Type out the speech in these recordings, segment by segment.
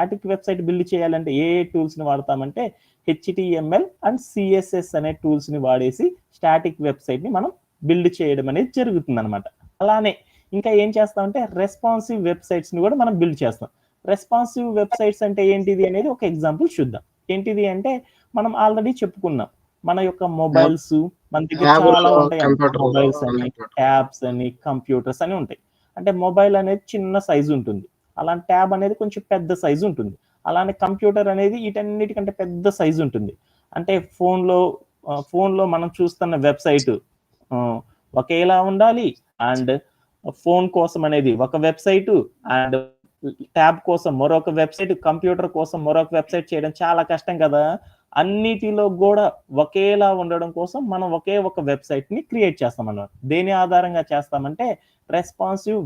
Static website build చేయాలంటే ఏ tools ని వాడతామంటే HTML and CSS అనే టూల్స్ ని వాడేసి స్టాటిక్ వెబ్సైట్ ని మనం బిల్డ్ చేయడం అనేది జరుగుతుంది అనమాట. అలానే ఇంకా ఏం చేస్తామంటే రెస్పాన్సివ్ వెబ్సైట్స్ ని కూడా మనం బిల్డ్ చేస్తాం. రెస్పాన్సివ్ వెబ్సైట్స్ అంటే ఏంటిది అనేది ఒక ఎగ్జాంపుల్ చూద్దాం. ఏంటిది అంటే మనం ఆల్రెడీ చెప్పుకున్నాం, మన యొక్క మొబైల్స్ మన దగ్గర చాలా ఉంటాయి, మొబైల్స్ అని, ట్యాబ్స్ అని, కంప్యూటర్స్ అని ఉంటాయి. అంటే మొబైల్ అనేది చిన్న సైజు ఉంటుంది, అలాంటి ట్యాబ్ అనేది కొంచెం పెద్ద సైజు ఉంటుంది, అలానే కంప్యూటర్ అనేది వీటన్నిటికంటే పెద్ద సైజు ఉంటుంది. అంటే ఫోన్లో మనం చూస్తున్న వెబ్సైట్ ఒకేలా ఉండాలి, అండ్ ఫోన్ కోసం అనేది ఒక వెబ్సైట్, అండ్ ట్యాబ్ కోసం మరొక వెబ్సైట్, కంప్యూటర్ కోసం మరొక వెబ్సైట్ చేయడం చాలా కష్టం కదా. అన్నిటిలో కూడా ఒకేలా ఉండడం కోసం మనం ఒకే ఒక వెబ్సైట్ ని క్రియేట్ చేస్తాం అన్నమాట. దేని ఆధారంగా చేస్తామంటే రెస్పాన్సివ్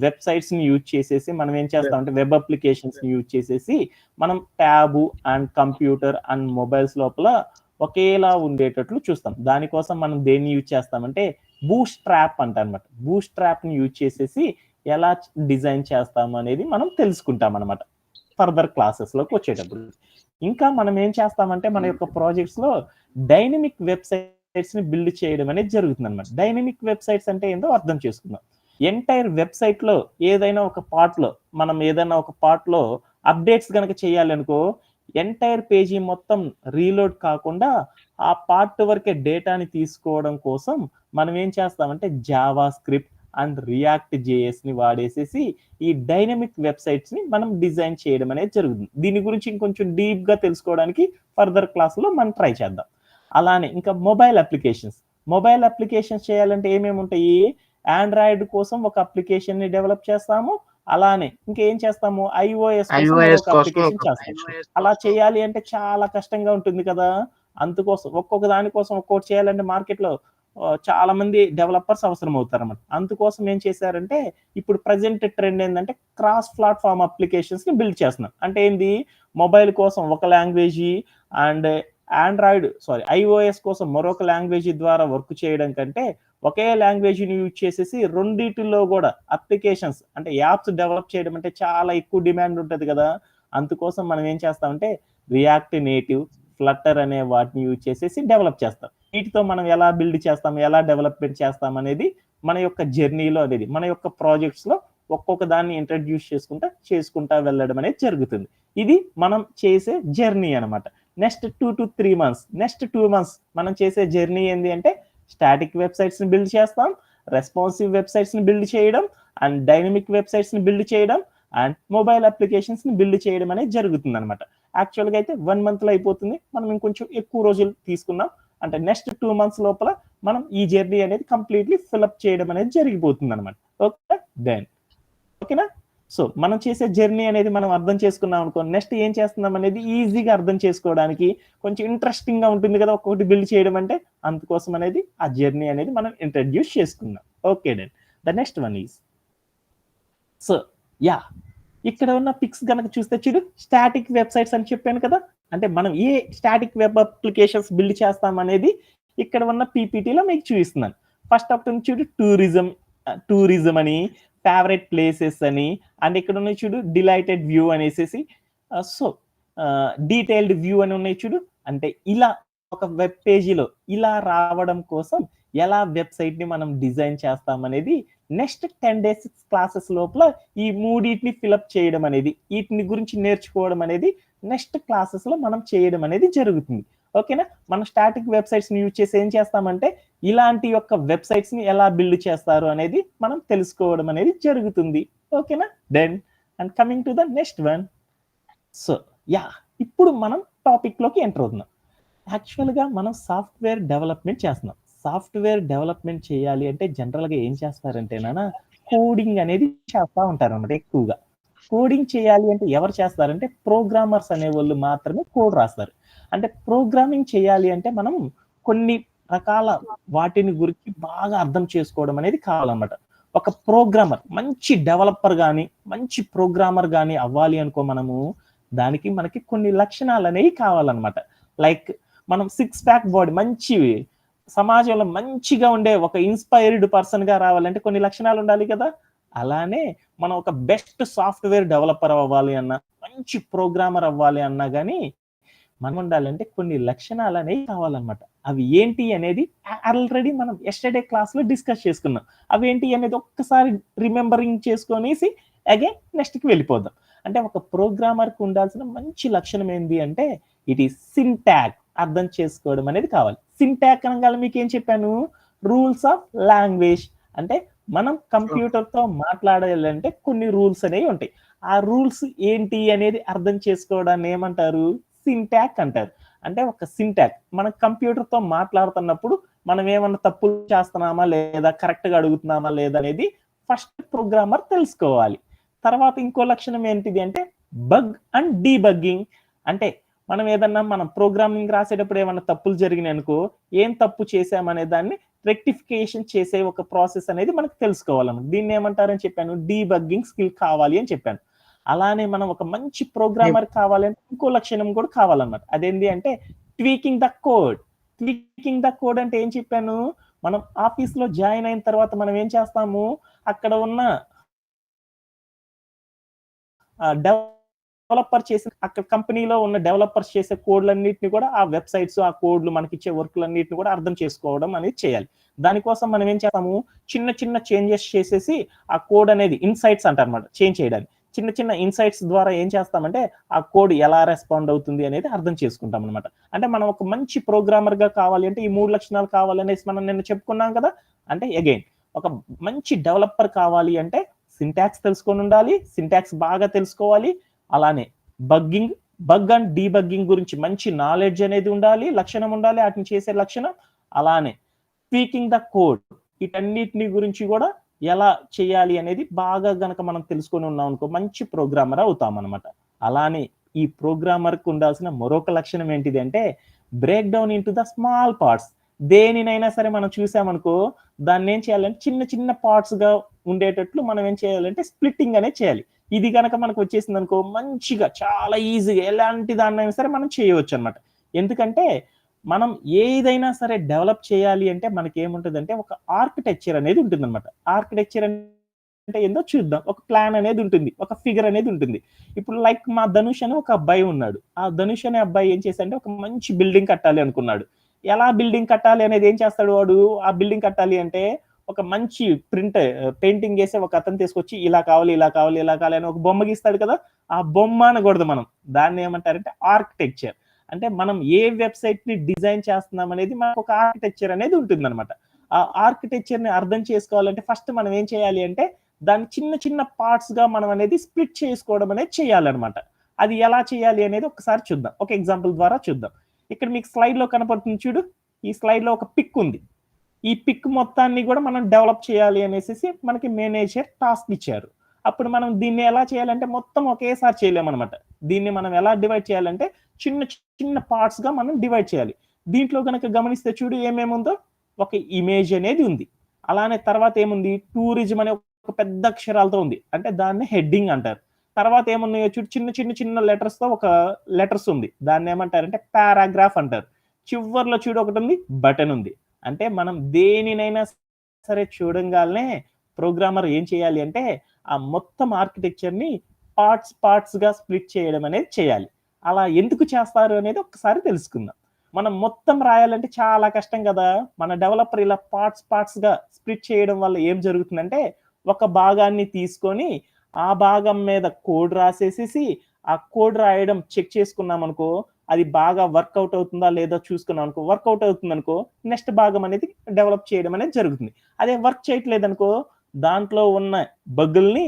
వెబ్సైట్స్ ని యూజ్ చేసేసి మనం ఏం చేస్తామంటే వెబ్ అప్లికేషన్స్ ని యూజ్ చేసేసి మనం tab and computer and mobiles లోపల ఒకేలా ఉండేటట్లు చూస్తాం. దానికోసం మనం దేన్ని యూజ్ చేస్తామంటే బూస్ట్ ట్రాప్ అంటారనమాట. బూస్ట్ ట్రాప్ ని యూజ్ చేసేసి ఎలా డిజైన్ చేస్తాము అనేది మనం తెలుసుకుంటాం అనమాట ఫర్దర్ క్లాసెస్ లోకి వచ్చేటప్పుడు. ఇంకా మనం ఏం చేస్తామంటే మన యొక్క ప్రాజెక్ట్స్ లో డైనమిక్ వెబ్సైట్స్ ని బిల్డ్ చేయడం అనేది జరుగుతుంది అనమాట. డైనమిక్ వెబ్సైట్స్ అంటే ఏంటో అర్థం చేసుకుందాం. ఎంటైర్ వెబ్సైట్ లో ఏదైనా ఒక పార్ట్ లో అప్డేట్స్ కనుక చేయాలనుకో, ఎంటైర్ పేజీ మొత్తం రీలోడ్ కాకుండా ఆ పార్ట్ వరకే డేటాని తీసుకోవడం కోసం మనం ఏం చేస్తామంటే Java script and react JS ని వాడేసేసి ఈ డైనమిక్ వెబ్సైట్స్ ని మనం డిజైన్ చేయడం అనేది జరుగుతుంది. దీని గురించి ఇంకొంచెం డీప్ గా తెలుసుకోవడానికి ఫర్దర్ క్లాస్ లో మనం ట్రై చేద్దాం. అలానే ఇంకా మొబైల్ అప్లికేషన్స్ చేయాలంటే ఏమేమి ఉంటాయి, ఆండ్రాయిడ్ కోసం ఒక అప్లికేషన్ ని డెవలప్ చేస్తాము, అలానే ఇంకేం చేస్తాము iOS కోసం ఒక అప్లికేషన్ చేస్తాము. అలా చేయాలి అంటే చాలా కష్టంగా ఉంటుంది కదా. అందుకోసం ఒక్కొక్క దానికోసం ఒక్కొక్కటి చేయాలంటే మార్కెట్ లో చాలా మంది డెవలపర్స్ అవసరం అవుతారు అన్నమాట. అందుకోసం ఏం చేశారంటే ఇప్పుడు ప్రజెంట్ ట్రెండ్ ఏంటంటే క్రాస్ ప్లాట్ఫామ్ అప్లికేషన్స్ ని బిల్డ్ చేస్తున్నాం. అంటే ఏంది, మొబైల్ కోసం ఒక లాంగ్వేజ్ అండ్ iOS కోసం మరొక లాంగ్వేజ్ ద్వారా వర్క్ చేయడం కంటే ఒకే లాంగ్వేజ్ ని యూజ్ చేసేసి రెండిటిలో కూడా అప్లికేషన్స్ అంటే యాప్స్ డెవలప్ చేయడం అంటే చాలా ఎక్కువ డిమాండ్ ఉంటుంది కదా. అందుకోసం మనం ఏం చేస్తామంటే రియాక్ట్ నేటివ్, ఫ్లట్టర్ అనే వాటిని యూజ్ చేసేసి డెవలప్ చేస్తాం. వీటితో మనం ఎలా బిల్డ్ చేస్తాం, ఎలా డెవలప్మెంట్ చేస్తాం అనేది మన యొక్క జర్నీలో అనేది మన యొక్క ప్రాజెక్ట్స్ లో ఒక్కొక్క దాన్ని ఇంట్రడ్యూస్ చేసుకుంటా వెళ్ళడం అనేది జరుగుతుంది. ఇది మనం చేసే జర్నీ అనమాట. Next 2 to 3 months, next 2 months మనం చేసే జర్నీ ఏంటి అంటే స్టాటిక్ వెబ్సైట్స్ ని బిల్డ్ చేస్తాం, రెస్పాన్సివ్ వెబ్సైట్స్ ని బిల్డ్ చేయడం, అండ్ డైనమిక్ వెబ్సైట్స్ ని బిల్డ్ చేయడం, అండ్ మొబైల్ అప్లికేషన్స్ ని బిల్డ్ చేయడం అనేది జరుగుతుంది అనమాట. యాక్చువల్గా అయితే 1 month లో అయిపోతుంది, మనం ఇంకొంచెం ఎక్కువ రోజులు తీసుకున్నాం. అంటే నెక్స్ట్ 2 months లోపల మనం ఈ జర్నీ అనేది కంప్లీట్లీ ఫిల్అప్ చేయడం అనేది జరిగిపోతుంది అనమాట. ఓకే దెన్ ఓకేనా. సో మనం చేసే జర్నీ అనేది మనం అర్థం చేసుకున్నాం అనుకో, నెక్స్ట్ ఏం చేస్తున్నాం అనేది ఈజీగా అర్థం చేసుకోవడానికి కొంచెం ఇంట్రెస్టింగ్ గా ఉంటుంది కదా ఒక్కొక్కటి బిల్డ్ చేయడం అంటే. అందుకోసం అనేది ఆ జర్నీ అనేది మనం ఇంట్రడ్యూస్ చేసుకున్నాం. Okay then the next one is so ఇక్కడ ఉన్న పిక్స్ కనుక చూస్తే చూడు, స్టాటిక్ వెబ్సైట్స్ అని చెప్పాను కదా. అంటే మనం ఏ స్టాటిక్ వెబ్ అప్లికేషన్స్ బిల్డ్ చేస్తాం అనేది ఇక్కడ ఉన్న పీపీటీలో మీకు చూపిస్తున్నాను. ఫస్ట్ ఆఫ్ చూడు టూరిజం అని, ఫేవరెట్ ప్లేసెస్ అని, అండ్ ఇక్కడ ఉన్నాయి చూడు డిలైటెడ్ వ్యూ అనేసి, సో డీటెయిల్డ్ వ్యూ అని ఉన్నాయి చూడు. అంటే ఇలా ఒక వెబ్ పేజీలో ఇలా రావడం కోసం ఎలా వెబ్సైట్ ని మనం డిజైన్ చేస్తాం అనేది నెక్స్ట్ 10 days క్లాసెస్ లోపల ఈ మూడింటిని ఫిల్అప్ చేయడం అనేది, వీటిని గురించి నేర్చుకోవడం అనేది నెక్స్ట్ క్లాసెస్ లో మనం చేయడం అనేది జరుగుతుంది. ఓకేనా. మనం స్టాటిక్ వెబ్సైట్స్ ని యూజ్ చేసి ఏం చేస్తామంటే ఇలాంటి యొక్క వెబ్సైట్స్ ని ఎలా బిల్డ్ చేస్తారు అనేది మనం తెలుసుకోవడం అనేది జరుగుతుంది. ఓకేనా. Then and coming to the next one. So ఇప్పుడు మనం టాపిక్ లోకి ఎంటర్ అవుతున్నాం. యాక్చువల్ గా మనం సాఫ్ట్వేర్ డెవలప్మెంట్ చేస్తున్నాం. సాఫ్ట్వేర్ డెవలప్మెంట్ చేయాలి అంటే జనరల్ గా ఏం చేస్తారంటే కోడింగ్ అనేది చేస్తా ఉంటారు అన్నమాట. ఎక్కువగా కోడింగ్ చేయాలి అంటే ఎవరు చేస్తారంటే ప్రోగ్రామర్స్ అనే వాళ్ళు మాత్రమే కోడ్ రాస్తారు. అంటే ప్రోగ్రామింగ్ చేయాలి అంటే మనం కొన్ని రకాల వాటిని గురించి బాగా అర్థం చేసుకోవడం అనేది కావాలన్నమాట. ఒక ప్రోగ్రామర్ మంచి డెవలపర్ కానీ మంచి ప్రోగ్రామర్ కానీ అవ్వాలి అనుకో మనము, దానికి మనకి కొన్ని లక్షణాలు అనేవి కావాలన్నమాట. లైక్ మనం 6 pack బాడీ, మంచి సమాజంలో మంచిగా ఉండే ఒక ఇన్స్పైర్డ్ పర్సన్ గా రావాలంటే కొన్ని లక్షణాలు ఉండాలి కదా. అలానే మనం ఒక బెస్ట్ సాఫ్ట్వేర్ డెవలపర్ అవ్వాలి అన్న, మంచి ప్రోగ్రామర్ అవ్వాలి అన్నా గానీ మనం ఉండాలంటే కొన్ని లక్షణాలు అనేవి కావాలన్నమాట. అవి ఏంటి అనేది ఆల్రెడీ మనం యెస్టర్‌డే క్లాస్‌లో డిస్కస్ చేసుకున్నాం. అవేంటి అనేది ఒక్కసారి రిమెంబరింగ్ చేసుకొనేసి అగైన్ నెక్స్ట్‌కి వెళ్ళిపోదాం. అంటే ఒక ప్రోగ్రామర్‌కి ఉండాల్సిన మంచి లక్షణం ఏంది అంటే ఇట్ ఈస్ సింటాక్స్ అర్థం చేసుకోవడం అనేది కావాలి. సింటాక్స్ అనగానే మీకేం చెప్పాను? Rules of language. అంటే మనం కంప్యూటర్‌తో మాట్లాడాలంటే కొన్ని రూల్స్ అనేవి ఉంటాయి. ఆ రూల్స్ ఏంటి అనేది అర్థం చేసుకోవడాన్ని ఏమంటారు? సింటాక్స్ అంటారు. అంటే ఒక సింటాక్స్ మనం కంప్యూటర్‌తో మాట్లాడుతున్నప్పుడు మనం ఏమన్నా తప్పులు చేస్తున్నామా లేదా కరెక్ట్‌గా అడుగుతున్నామా లేదా అనేది ఫస్ట్ ప్రోగ్రామర్ తెలుసుకోవాలి. తర్వాత ఇంకో లక్షణం ఏంటిది అంటే బగ్ అండ్ డీబగ్గింగ్. అంటే మనం ప్రోగ్రామింగ్ రాసేటప్పుడు ఏమన్నా తప్పులు జరిగినాయనుకో, ఏం తప్పు చేశామనే దాన్ని రెక్టిఫికేషన్ చేసే ఒక ప్రాసెస్ అనేది మనకు తెలుసుకోవాలన్నమాట. దీన్ని ఏమంటారని చెప్పాను? డీబగ్గింగ్ స్కిల్ కావాలి అని చెప్పాను. అలానే మనం ఒక మంచి ప్రోగ్రామర్ కావాలంటే ఇంకో లక్షణం కూడా కావాలన్నమాట. అదేంటి అంటే tweaking the code. Tweaking the code అంటే ఏం చెప్పాను? మనం ఆఫీస్‌లో జాయిన్ అయిన తర్వాత మనం ఏం చేస్తాము? అక్కడ ఉన్న డెవలపర్ చేసిన అక్కడ కంపెనీలో ఉన్న డెవలపర్స్ చేసే కోడ్‌లన్నిటిని కూడా ఆ వెబ్‌సైట్స్, ఆ కోడ్‌లు మనకిచ్చే వర్క్‌లన్నిటిని కూడా అర్థం చేసుకోవడం అనేది చేయాలి. దానికోసం మనం ఏం చేస్తాము? చిన్న చిన్న చేంజెస్ చేసేసి ఆ కోడ్ అనేది ఇన్‌సైట్స్ అంటారన్నమాట చేంజ్ చేయడానికి. చిన్న చిన్న ఇన్‌సైట్స్ ద్వారా ఏం చేస్తామంటే ఆ కోడ్ ఎలా రెస్పాండ్ అవుతుంది అనేది అర్థం చేసుకుంటామన్నమాట. అంటే మనం ఒక మంచి ప్రోగ్రామర్‌గా కావాలి అంటే ఈ 3 లక్షణాలు కావాలనేసి మనం నిన్న చెప్పుకున్నాం కదా! అంటే అగైన్ ఒక మంచి డెవలపర్ కావాలి అంటే సింటాక్స్ తెలుసుకొనుండాలి. సింటాక్స్ బాగా తెలుసుకోవాలి. అలానే బగ్గింగ్, బగ్ అండ్ డీబగ్గింగ్ గురించి మంచి నాలెడ్జ్ అనేది ఉండాలి. లక్షణం ఉండాలి. ఆటిని చేసే లక్షణం. అలానే స్పీకింగ్ ద కోడ్ వీటన్నిటిని గురించి కూడా ఎలా చేయాలి అనేది బాగా గనక మనం తెలుసుకొని ఉన్నాం అనుకో మంచి ప్రోగ్రామర్ అవుతామన్నమాట. అలానే ఈ ప్రోగ్రామర్‌కి ఉండాల్సిన మరొక లక్షణం ఏంటిది అంటే break down into the small parts. దేనినైనా సరే మనం చూసామనుకో దాన్నేం చేయాలంటే చిన్న చిన్న పార్ట్స్‌గా ఉండేటట్లు మనం ఏం చేయాలంటే స్ప్లిట్టింగ్ అనేది చేయాలి. ఇది గనక మనకు వచ్చేసిందనుకో మంచిగా చాలా ఈజీగా ఎలాంటి దాన్నైనా సరే మనం చేయవచ్చనమాట. ఎందుకంటే మనం ఏదైనా సరే డెవలప్ చేయాలి అంటే మనకేముంటదంటే ఒక ఆర్కిటెక్చర్ అనేది ఉంటుందనమాట. ఆర్కిటెక్చర్ అంటే ఏందో చూద్దాం. ఒక ప్లాన్ అనేది ఉంటుంది. ఒక ఫిగర్ అనేది ఉంటుంది. ఇప్పుడు లైక్ మా ధనుష్ అని ఒక అబ్బాయి ఉన్నాడు. ఆ ధనుష్ అనే అబ్బాయి ఏం చేశాడంటే ఒక మంచి బిల్డింగ్ కట్టాలి అనుకున్నాడు. ఎలా బిల్డింగ్ కట్టాలి అనేది ఏం చేస్తాడు వాడు? ఆ బిల్డింగ్ కట్టాలి అంటే ఒక మంచి పెయింటింగ్ ఏసే ఒక అతను తీసుకొచ్చి ఇలా కావాలి, ఇలా కావాలి, ఇలా కావాలి అని ఒక బొమ్మ గీస్తాడు కదా! ఆ బొమ్మ అనకూడదు మనం. దాన్ని ఏమంటారంటే ఆర్కిటెక్చర్. అంటే మనం ఏ వెబ్‌సైట్‌ని డిజైన్ చేస్తున్నాం అనేది మనకొక ఆర్కిటెక్చర్ అనేది ఉంటుందన్నమాట. ఆ ఆర్కిటెక్చర్‌ని అర్థం చేసుకోవాలంటే ఫస్ట్ మనం ఏం చేయాలి అంటే దాన్ని చిన్న చిన్న పార్ట్స్‌గా మనం అనేది స్ప్లిట్ చేసుకోవడం అనేది చేయాలన్నమాట. అది ఎలా చేయాలి అనేది ఒకసారి చూద్దాం. ఒక ఎగ్జాంపుల్ ద్వారా చూద్దాం. ఇక్కడ మీకు స్లైడ్‌లో కనపడుతుంది చూడు. ఈ స్లైడ్‌లో ఒక పిక్ ఉంది. ఈ పిక్ మొత్తాన్ని కూడా మనం డెవలప్ చేయాలి అనేసేసి మనకి మేనేజర్ టాస్క్ ఇచ్చారు. అప్పుడు మనం దీన్ని ఎలా చేయాలంటే మొత్తం ఒకేసారి చేయలేమనమాట. దీన్ని మనం ఎలా డివైడ్ చేయాలంటే చిన్న చిన్న పార్ట్స్‌గా మనం డివైడ్ చేయాలి. దీంట్లో గనక గమనిస్తే చూడు ఏమేముందో ఒక ఇమేజ్ అనేది ఉంది. అలానే తర్వాత ఏముంది టూరిజం అనే ఒక పెద్ద అక్షరాలతో ఉంది. అంటే దాన్ని హెడ్డింగ్ అంటారు. తర్వాత ఏమున్నాయో చూడు చిన్న లెటర్స్‌తో ఒక లెటర్స్ ఉంది. దాన్నేమంటారంటే పారాగ్రాఫ్ అంటారు. చివర్లో చూడు ఒకటుంది బటన్ ఉంది. అంటే మనం దేనినైనా సరే చూడంగాల్నే ప్రోగ్రామర్ ఏం చేయాలి అంటే ఆ మొత్తం ఆర్కిటెక్చర్‌ని పార్ట్స్‌గా స్ప్లిట్ చేయడం అనేది చేయాలి. అలా ఎందుకు చేస్తారు అనేది ఒక్కసారి తెలుసుకుందాం. మనం మొత్తం రాయాలంటే చాలా కష్టం గదా! మన డెవలపర్ ఇలా పార్ట్స్‌గా స్ప్లిట్ చేయడం వల్ల ఏం జరుగుతుందంటే ఒక భాగాన్ని తీసుకొని ఆ భాగం మీద కోడ్ రాసేసేసి ఆ కోడ్ రాయడం చెక్ చేసుకున్నామనుకో అది బాగా వర్కౌట్ అవుతుందా లేదా చూసుకున్నాం అనుకో వర్కౌట్ అవుతుందనుకో నెక్స్ట్ భాగం అనేది డెవలప్ చేయడం అనేది జరుగుతుంది. అదే వర్క్ చేయట్లేదనుకో దాంట్లో ఉన్న బగ్గుల్ని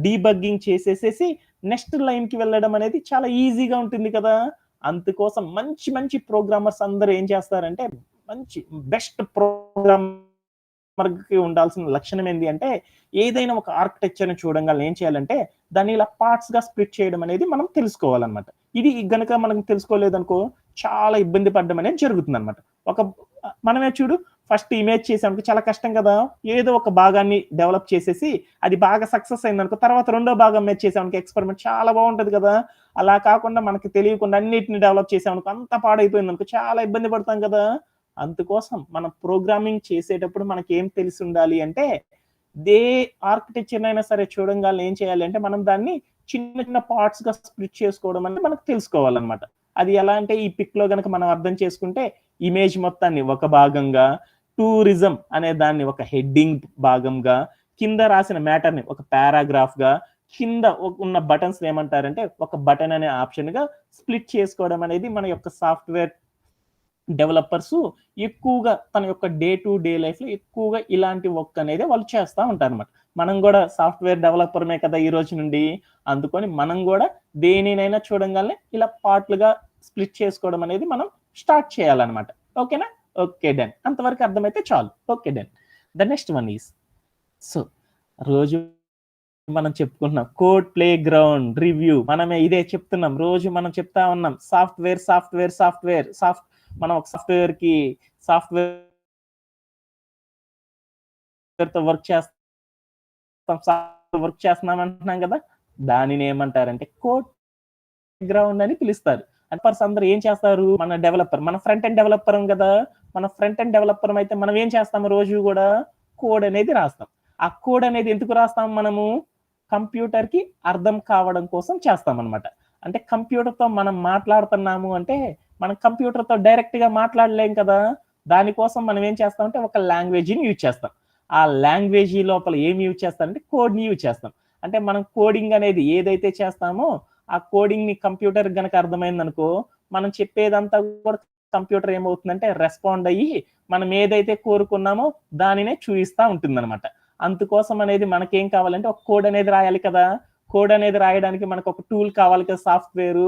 డీబగ్గింగ్ చేసేసేసి నెక్స్ట్ లైన్‌కి వెళ్ళడం అనేది చాలా ఈజీగా ఉంటుంది కదా! అందుకోసం మంచి ప్రోగ్రామర్స్ అందరూ ఏం చేస్తారంటే మంచి బెస్ట్ ప్రోగ్రామర్‌కి ఉండాల్సిన లక్షణం ఏంది అంటే ఏదైనా ఒక ఆర్కిటెక్చర్‌ని చూడంగానే ఏం చేయాలంటే దాన్ని ఇలా పార్ట్స్‌గా స్ప్లిట్ చేయడం అనేది మనం తెలుసుకోవాలన్నమాట. ఇది గనక మనం తెలుసుకోలేదనుకో చాలా ఇబ్బంది పడడం అనేది జరుగుతుందన్నమాట. ఒక మనమే చూడు ఫస్ట్ ఇమేజ్ చేసామనుకో చాలా కష్టం కదా! ఏదో ఒక భాగాన్ని డెవలప్ చేసేసి అది బాగా సక్సెస్ అయిందనుకో తర్వాత రెండో భాగం మీద చేసామనుకో ఎక్స్‌పెరిమెంట్ చాలా బావుంటది కదా! అలా కాకుండా మనకి తెలియకుండా అన్నిటిని డెవలప్ చేసామనుకో అంతా పాడైపోయిందనుకో చాలా ఇబ్బంది పడతాం కదా! అందుకోసం మనం ప్రోగ్రామింగ్ చేసేటప్పుడు మనకేం తెలిసుండాలి అంటే ఏ ఆర్కిటెక్చర్‌నైనా సరే చూడంగాల్నే ఏం చేయాలి అంటే మనం దాన్ని చిన్న చిన్న పార్ట్స్ గా స్ప్లిట్ చేసుకోవడం అనేది మనకు తెలుసుకోవాలన్నమాట. అది ఎలా అంటే ఈ పిక్ లో గనక మనం అర్థం చేసుకుంటే ఇమేజ్ మొత్తాన్ని ఒక భాగంగా, టూరిజం అనే దాన్ని ఒక హెడ్డింగ్ భాగంగా, కింద రాసిన మ్యాటర్ ని ఒక పారాగ్రాఫ్ గా, కింద ఉన్న బటన్స్ ఏమంటారంటే ఒక బటన్ అనే ఆప్షన్ గా స్ప్లిట్ చేసుకోవడం అనేది మన యొక్క సాఫ్ట్వేర్ డెవలపర్స్ ఎక్కువగా తన యొక్క డే టు డే లైఫ్ లో ఎక్కువగా ఇలాంటి వర్క్ అనేది వాళ్ళు చేస్తూ ఉంటారు అనమాట. మనం కూడా సాఫ్ట్వేర్ డెవలపర్మే కదా ఈ రోజు నుండి, అందుకొని మనం కూడా దేనినైనా చూడంగానే ఇలా పార్ట్లుగా స్ప్లిట్ చేసుకోవడం అనేది మనం స్టార్ట్ చేయాలన్నమాట. ఓకేనా? Okay done. అంతవరకు అర్థమైతే చాలు. Okay done. The next one is, so రోజు మనం చెప్పుకుంటున్నాం కోడ్ ప్లే గ్రౌండ్ రివ్యూ, మనమే ఇదే చెప్తున్నాం, రోజు మనం చెప్తా ఉన్నాం సాఫ్ట్వేర్ సాఫ్ట్వేర్ సాఫ్ట్వేర్ మనం ఒక సాఫ్ట్వేర్ తో వర్క్ చేస్తున్నాం అంటున్నాం కదా, దానిని ఏమంటారంటే కోడ్ గ్రౌండ్ అని పిలుస్తారు. పర్స్ అందరూ ఏం చేస్తారు, మన డెవలపర్, మన ఫ్రంట్ ఎండ్ డెవలపర్ కదా, మన ఫ్రంట్ ఎండ్ డెవలపర్ అయితే మనం ఏం చేస్తాము, రోజు కూడా కోడ్ అనేది రాస్తాం. ఆ కోడ్ అనేది ఎందుకు రాస్తాం, మనము కంప్యూటర్ కి అర్థం కావడం కోసం చేస్తాం అనమాట. అంటే కంప్యూటర్ తో మనం మాట్లాడుతున్నాము అంటే మనం కంప్యూటర్ తో డైరెక్ట్ గా మాట్లాడలేం కదా, దానికోసం మనం ఏం చేస్తామంటే ఒక లాంగ్వేజ్ని యూజ్ చేస్తాం. ఆ లాంగ్వేజ్ లోపల ఏమి యూజ్ చేస్తామంటే కోడ్ ని యూజ్ చేస్తాం. అంటే మనం కోడింగ్ అనేది ఏదైతే చేస్తామో ఆ కోడింగ్ ని కంప్యూటర్ గనక అర్థమైంది అనుకో, మనం చెప్పేదంతా కూడా కంప్యూటర్ ఏమవుతుందంటే రెస్పాండ్ అయ్యి మనం ఏదైతే కోరుకున్నామో దానినే చూపిస్తా ఉంటుంది అనమాట. అందుకోసం అనేది మనకేం కావాలంటే ఒక కోడ్ అనేది రాయాలి కదా, కోడ్ అనేది రాయడానికి మనకు ఒక టూల్ కావాలి కదా సాఫ్ట్వేర్,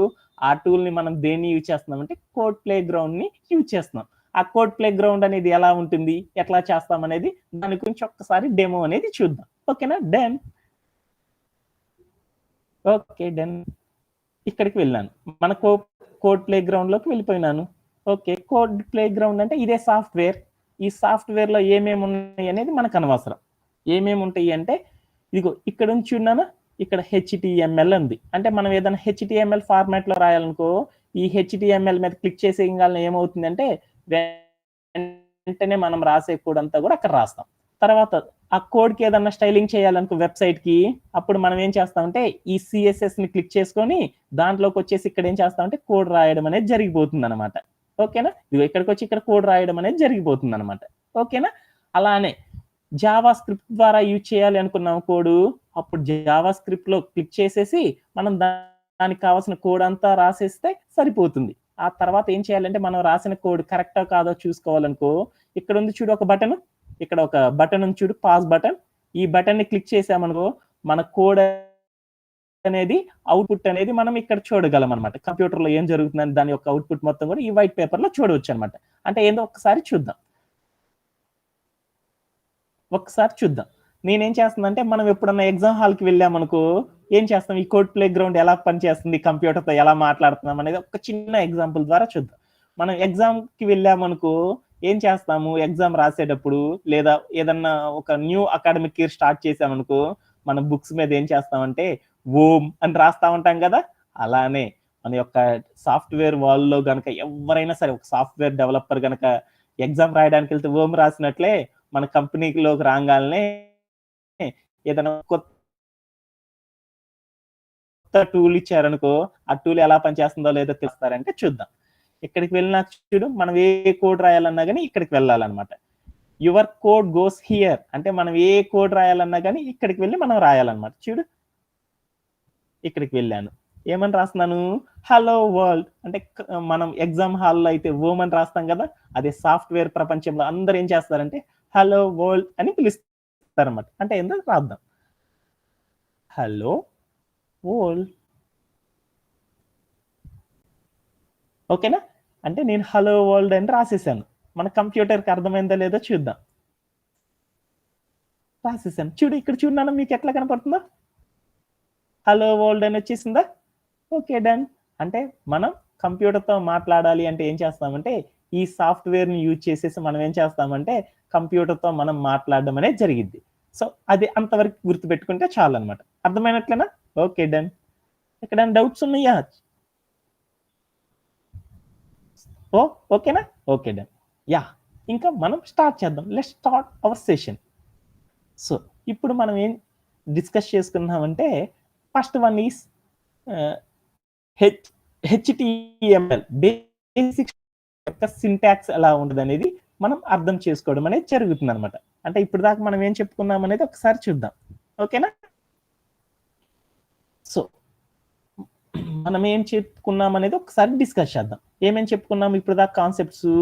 ఆ టూల్ ని మనం దేన్ని యూజ్ చేస్తున్నాం అంటే కోడ్ ప్లే గ్రౌండ్ ని యూజ్ చేస్తున్నాం. ఆ కోడ్ ప్లే గ్రౌండ్ అనేది ఎలా ఉంటుంది, ఎట్లా చేస్తాం అనేది దాని గురించి ఒక్కసారి డెమో అనేది చూద్దాం. ఓకేనా? డన్. Okay done. ఇక్కడికి వెళ్ళాను, మన కోడ్ ప్లే గ్రౌండ్ లోకి వెళ్ళిపోయినాను. ఓకే, కోడ్ ప్లే గ్రౌండ్ అంటే ఇదే సాఫ్ట్వేర్. ఈ సాఫ్ట్వేర్ లో ఏమేమి ఉన్నాయి అనేది మనకు అనవసరం. ఏమేమి ఉంటాయి అంటే ఇదిగో ఇక్కడ నుంచి ఉన్నానా, ఇక్కడ HTML ఉంది. అంటే మనం ఏదైనా HTML ఫార్మాట్ లో రాయాలనుకో, ఈ HTML మీద క్లిక్ చేసే ఏమవుతుందంటే వెంటనే మనం రాసే కోడ్ అంతా కూడా అక్కడ రాస్తాం. తర్వాత ఆ కోడ్ కి ఏదన్నా స్టైలింగ్ చేయాలనుకో వెబ్సైట్ కి, అప్పుడు మనం ఏం చేస్తామంటే ఈ CSS ని క్లిక్ చేసుకొని దాంట్లోకి వచ్చేసి ఇక్కడ ఏం చేస్తామంటే కోడ్ రాయడం అనేది జరిగిపోతుంది అనమాట. ఓకేనా? ఇదిగో ఇక్కడికి వచ్చి ఇక్కడ కోడ్ రాయడం అనేది జరిగిపోతుంది అనమాట. ఓకేనా? అలానే జావా స్క్రిప్ట్ ద్వారా యూజ్ చేయాలి అనుకున్నాం కోడ్, అప్పుడు జావా స్క్రిప్ట్ లో క్లిక్ చేసేసి మనం దానికి కావాల్సిన కోడ్ అంతా రాసేస్తే సరిపోతుంది. ఆ తర్వాత ఏం చేయాలంటే మనం రాసిన కోడ్ కరెక్టా కాదో చూసుకోవాలనుకో, ఇక్కడ ఉంది చూడు ఒక బటన్, ఇక్కడ ఒక బటన్ ఉంది చూడు, పాస్ బటన్. ఈ బటన్ ని క్లిక్ చేసామనుకో మన కోడ్ అనేది అవుట్పుట్ అనేది మనం ఇక్కడ చూడగలం అనమాట. కంప్యూటర్ లో ఏం జరుగుతుందని దాని యొక్క అవుట్పుట్ మొత్తం కూడా ఈ వైట్ పేపర్ లో చూడవచ్చు అనమాట. అంటే ఏందో ఒకసారి చూద్దాం. నేనేం చేస్తుందంటే మనం ఎప్పుడన్నా ఎగ్జామ్ హాల్ కి వెళ్ళామనుకో ఏం చేస్తాం, ఈ కోడ్ ప్లే గ్రౌండ్ ఎలా పనిచేస్తుంది, కంప్యూటర్ తో ఎలా మాట్లాడుతున్నాం అనేది ఒక చిన్న ఎగ్జాంపుల్ ద్వారా చూద్దాం. మనం ఎగ్జామ్ కి వెళ్ళామనుకో ఏం చేస్తాము, ఎగ్జామ్ రాసేటప్పుడు లేదా ఏదన్నా ఒక న్యూ అకాడమిక్ ఇయర్ స్టార్ట్ చేసామనుకో మన బుక్స్ మీద ఏం చేస్తామంటే ఓం అని రాస్తా ఉంటాం కదా. అలానే మన యొక్క సాఫ్ట్వేర్ వాళ్ళలో గనక ఎవరైనా సరే ఒక సాఫ్ట్వేర్ డెవలపర్ గనక ఎగ్జామ్ రాయడానికి వెళ్తే ఓం రాసినట్లే మన కంపెనీలోకి రాగానే ఏదైనా కొత్త టూల్ ఇచ్చారనుకో ఆ టూల్ ఎలా పనిచేస్తుందో లేదో తెలుస్తారంటే చూద్దాం. ఇక్కడికి వెళ్ళినా చూడు, మనం ఏ కోడ్ రాయాలన్నా కానీ ఇక్కడికి వెళ్ళాలన్నమాట. యువర్ కోడ్ గోస్ హియర్ అంటే మనం ఏ కోడ్ రాయాలన్నా కానీ ఇక్కడికి వెళ్ళి మనం రాయాలన్నమాట. చూడు ఇక్కడికి వెళ్ళాను, ఏమని రాస్తున్నాను, హలో వరల్డ్. అంటే మనం ఎగ్జామ్ హాల్లో అయితే ఓమ్ అని రాస్తాం కదా, అదే సాఫ్ట్వేర్ ప్రపంచంలో అందరూ ఏం చేస్తారంటే హలో వరల్డ్ అని పిలుస్తారన్నమాట. అంటే ఏందో రాద్దాం, హలో వరల్డ్. ఓకేనా? అంటే నేను హలో వరల్డ్ అని రాసేసాను. మన కంప్యూటర్కి అర్థమైందో లేదో చూద్దాం. రాసేసాను చూడు, ఇక్కడ చూడన్నా మీకు ఎట్లా కనపడుతుందో హలో వరల్డ్ అని వచ్చేసిందా. Okay done. అంటే మనం కంప్యూటర్తో మాట్లాడాలి అంటే ఏం చేస్తామంటే ఈ సాఫ్ట్వేర్ ని యూజ్ చేసేసి మనం ఏం చేస్తామంటే కంప్యూటర్తో మనం మాట్లాడడం అనేది జరిగింది. సో అది అంతవరకు గుర్తుపెట్టుకుంటే చాలు అనమాట. అర్థమైనట్లేనా? Okay done. ఇక్కడ డౌట్స్ ఉన్నాయా? ఓకేనా? Okay done. యా, ఇంకా మనం స్టార్ట్ చేద్దాం. Let's start our session. So ఇప్పుడు మనం ఏం డిస్కస్ చేసుకున్నామంటే first one is HTML basic యొక్క సింటాక్స్ ఎలా ఉండదు అనేది మనం అర్థం చేసుకోవడం అనేది జరుగుతుంది అనమాట. అంటే ఇప్పుడు దాకా మనం ఏం చెప్పుకున్నాం అనేది ఒకసారి చూద్దాం. ఓకేనా? సో మనం ఏం చెప్పుకున్నాం అనేది ఒకసారి డిస్కస్ చేద్దాం. ఏమేం చెప్పుకున్నాం ఇప్పుడు దాకా కాన్సెప్ట్స్?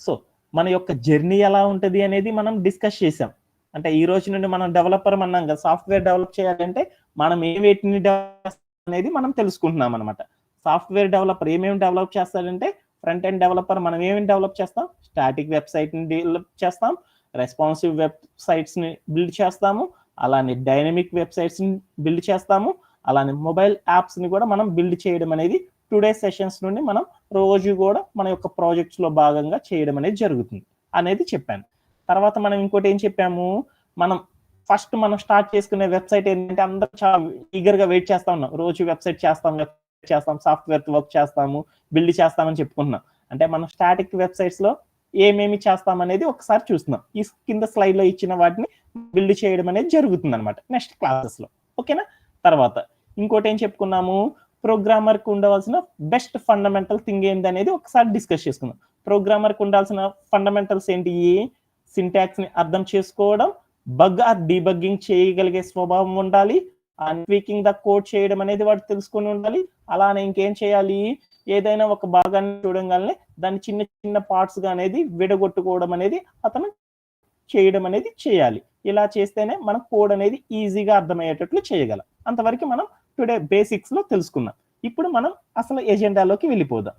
సో మన యొక్క జర్నీ ఎలా ఉంటుంది అనేది మనం డిస్కస్ చేసాం. అంటే ఈ రోజు నుండి మనం డెవలపర్ అన్నాం కదా, సాఫ్ట్వేర్ డెవలప్ చేయాలంటే మనం ఏ వేటిని డెవలప్ అనేది మనం తెలుసుకుంటున్నాం అనమాట. సాఫ్ట్వేర్ డెవలపర్ ఏమేమి డెవలప్ చేస్తాడంటే, ఫ్రంట్ ఎండ్ డెవలపర్ మనం ఏమేమి డెవలప్ చేస్తాం? స్టాటిక్ వెబ్సైట్ ని డెవలప్ చేస్తాం, రెస్పాన్సివ్ వెబ్సైట్స్ ని బిల్డ్ చేస్తాము, అలానే డైనమిక్ వెబ్సైట్స్ ని బిల్డ్ చేస్తాము, అలానే మొబైల్ యాప్స్ ని కూడా మనం బిల్డ్ చేయడం అనేది టుడే సెషన్స్ నుండి మనం రోజు కూడా మన యొక్క ప్రాజెక్ట్స్ లో భాగంగా చేయడం అనేది జరుగుతుంది అనేది చెప్పాను. తర్వాత మనం ఇంకోటి ఏం చెప్పాము, మనం ఫస్ట్ మనం స్టార్ట్ చేసుకునే వెబ్సైట్ ఏంటంటే అందరూ చాలా ఈగర్ గా వెయిట్ చేస్తా ఉన్నాం. రోజు వెబ్సైట్ చేస్తాం, సాఫ్ట్వేర్ వర్క్ చేస్తాము, బిల్డ్ చేస్తామని చెప్పుకుంటున్నాం. అంటే మనం స్టాటిక్ వెబ్సైట్స్ లో ఏమేమి చేస్తాం అనేది ఒకసారి చూస్తున్నాం. ఈ కింద స్లైడ్ లో ఇచ్చిన వాటిని బిల్డ్ చేయడం అనేది జరుగుతుంది అనమాట నెక్స్ట్ క్లాసెస్ లో. ఓకేనా? తర్వాత ఇంకోటి ఏం చెప్పుకున్నాము, ప్రోగ్రామర్ కు ఉండవలసిన బెస్ట్ ఫండమెంటల్ థింగ్ ఏంటి అనేది ఒకసారి డిస్కస్ చేసుకుందాం. ప్రోగ్రామర్ కు ఉండాల్సిన ఫండమెంటల్స్ ఏంటి? సింటాక్స్ ని అర్థం చేసుకోవడం, బగ్ ఆర్ డీబగ్గింగ్ చేయగలిగే స్వభావం ఉండాలి, ట్వీకింగ్ ద కోడ్ చేయడం అనేది వాడు తెలుసుకొని ఉండాలి. అలానే ఇంకేం చేయాలి, ఏదైనా ఒక భాగాన్ని చూడగానే దాన్ని చిన్న చిన్న పార్ట్స్ గా అనేది విడగొట్టుకోవడం అనేది అతను చేయడం అనేది చేయాలి. ఇలా చేస్తేనే మనం కోడ్ అనేది ఈజీగా అర్థమయ్యేటట్లు చేయగలం. అంతవరకు మనం టుడే బేసిక్స్ లో తెలుసుకున్నాం. ఇప్పుడు మనం అసలు ఎజెండాలోకి వెళ్ళిపోదాం.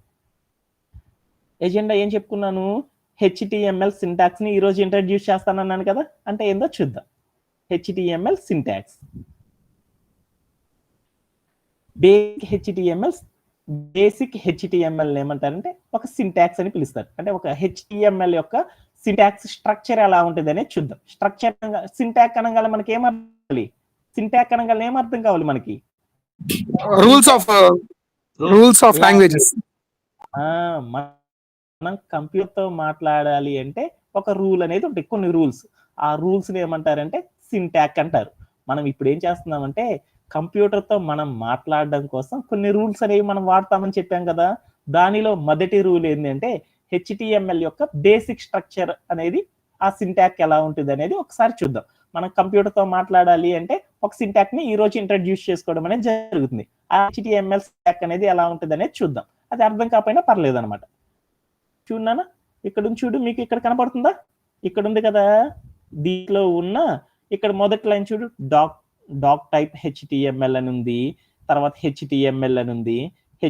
ఎజెండా ఏం చెప్పుకున్నాను? HTML సింటాక్స్ ని ఈ రోజు ఇంట్రడ్యూస్ చేస్తానన్నాను కదా, అంటే ఏందో చూద్దాం. HTML సింటాక్స్, బేసిక్ HTML ఏమంటారంటే ఒక సింటాక్స్ అని పిలుస్తారు. అంటే ఒక HTML యొక్క సింటాక్స్ స్ట్రక్చర్ ఎలా ఉంటుంది అనేది చూద్దాం. స్ట్రక్చర్ సింటాక్ అనగానే మనకి ఏమర్థం కావాలి? సింటాక్ అనగానే ఏమర్థం కావాలి మనకి? Rules of languages. మనం కంప్యూటర్ తో మాట్లాడాలి అంటే ఒక రూల్ అనేది ఉంటాయి, కొన్ని రూల్స్. ఆ రూల్స్ ని ఏమంటారంటే సింటాక్ అంటారు. మనం ఇప్పుడు ఏం చేస్తున్నామంటే కంప్యూటర్ తో మనం మాట్లాడడం కోసం కొన్ని రూల్స్ అనేవి మనం వాడతామని చెప్పాం కదా. దానిలో మొదటి రూల్ ఏంటంటే HTML యొక్క బేసిక్ స్ట్రక్చర్ అనేది ఆ సింటాక్ ఎలా ఉంటుంది అనేది ఒకసారి చూద్దాం. మనం కంప్యూటర్ తో మాట్లాడాలి అంటే ఒక సింటాక్ ని ఈ రోజు ఇంట్రడ్యూస్ చేసుకోవడం అనేది జరుగుతుంది. ఆ HTML సింటాక్ అనేది ఎలా ఉంటుంది అనేది చూద్దాం. అది అర్థం కాకపోయినా పర్లేదు అనమాట. చూడనా, ఇక్కడ చూడు, మీకు ఇక్కడ కనపడుతుందా? ఇక్కడ ఉంది కదా, దీంట్లో ఉన్న ఇక్కడ మొదటి లైన్ చూడు, డాక్ టైప్ HTML అని ఉంది, తర్వాత HTML అని ఉంది,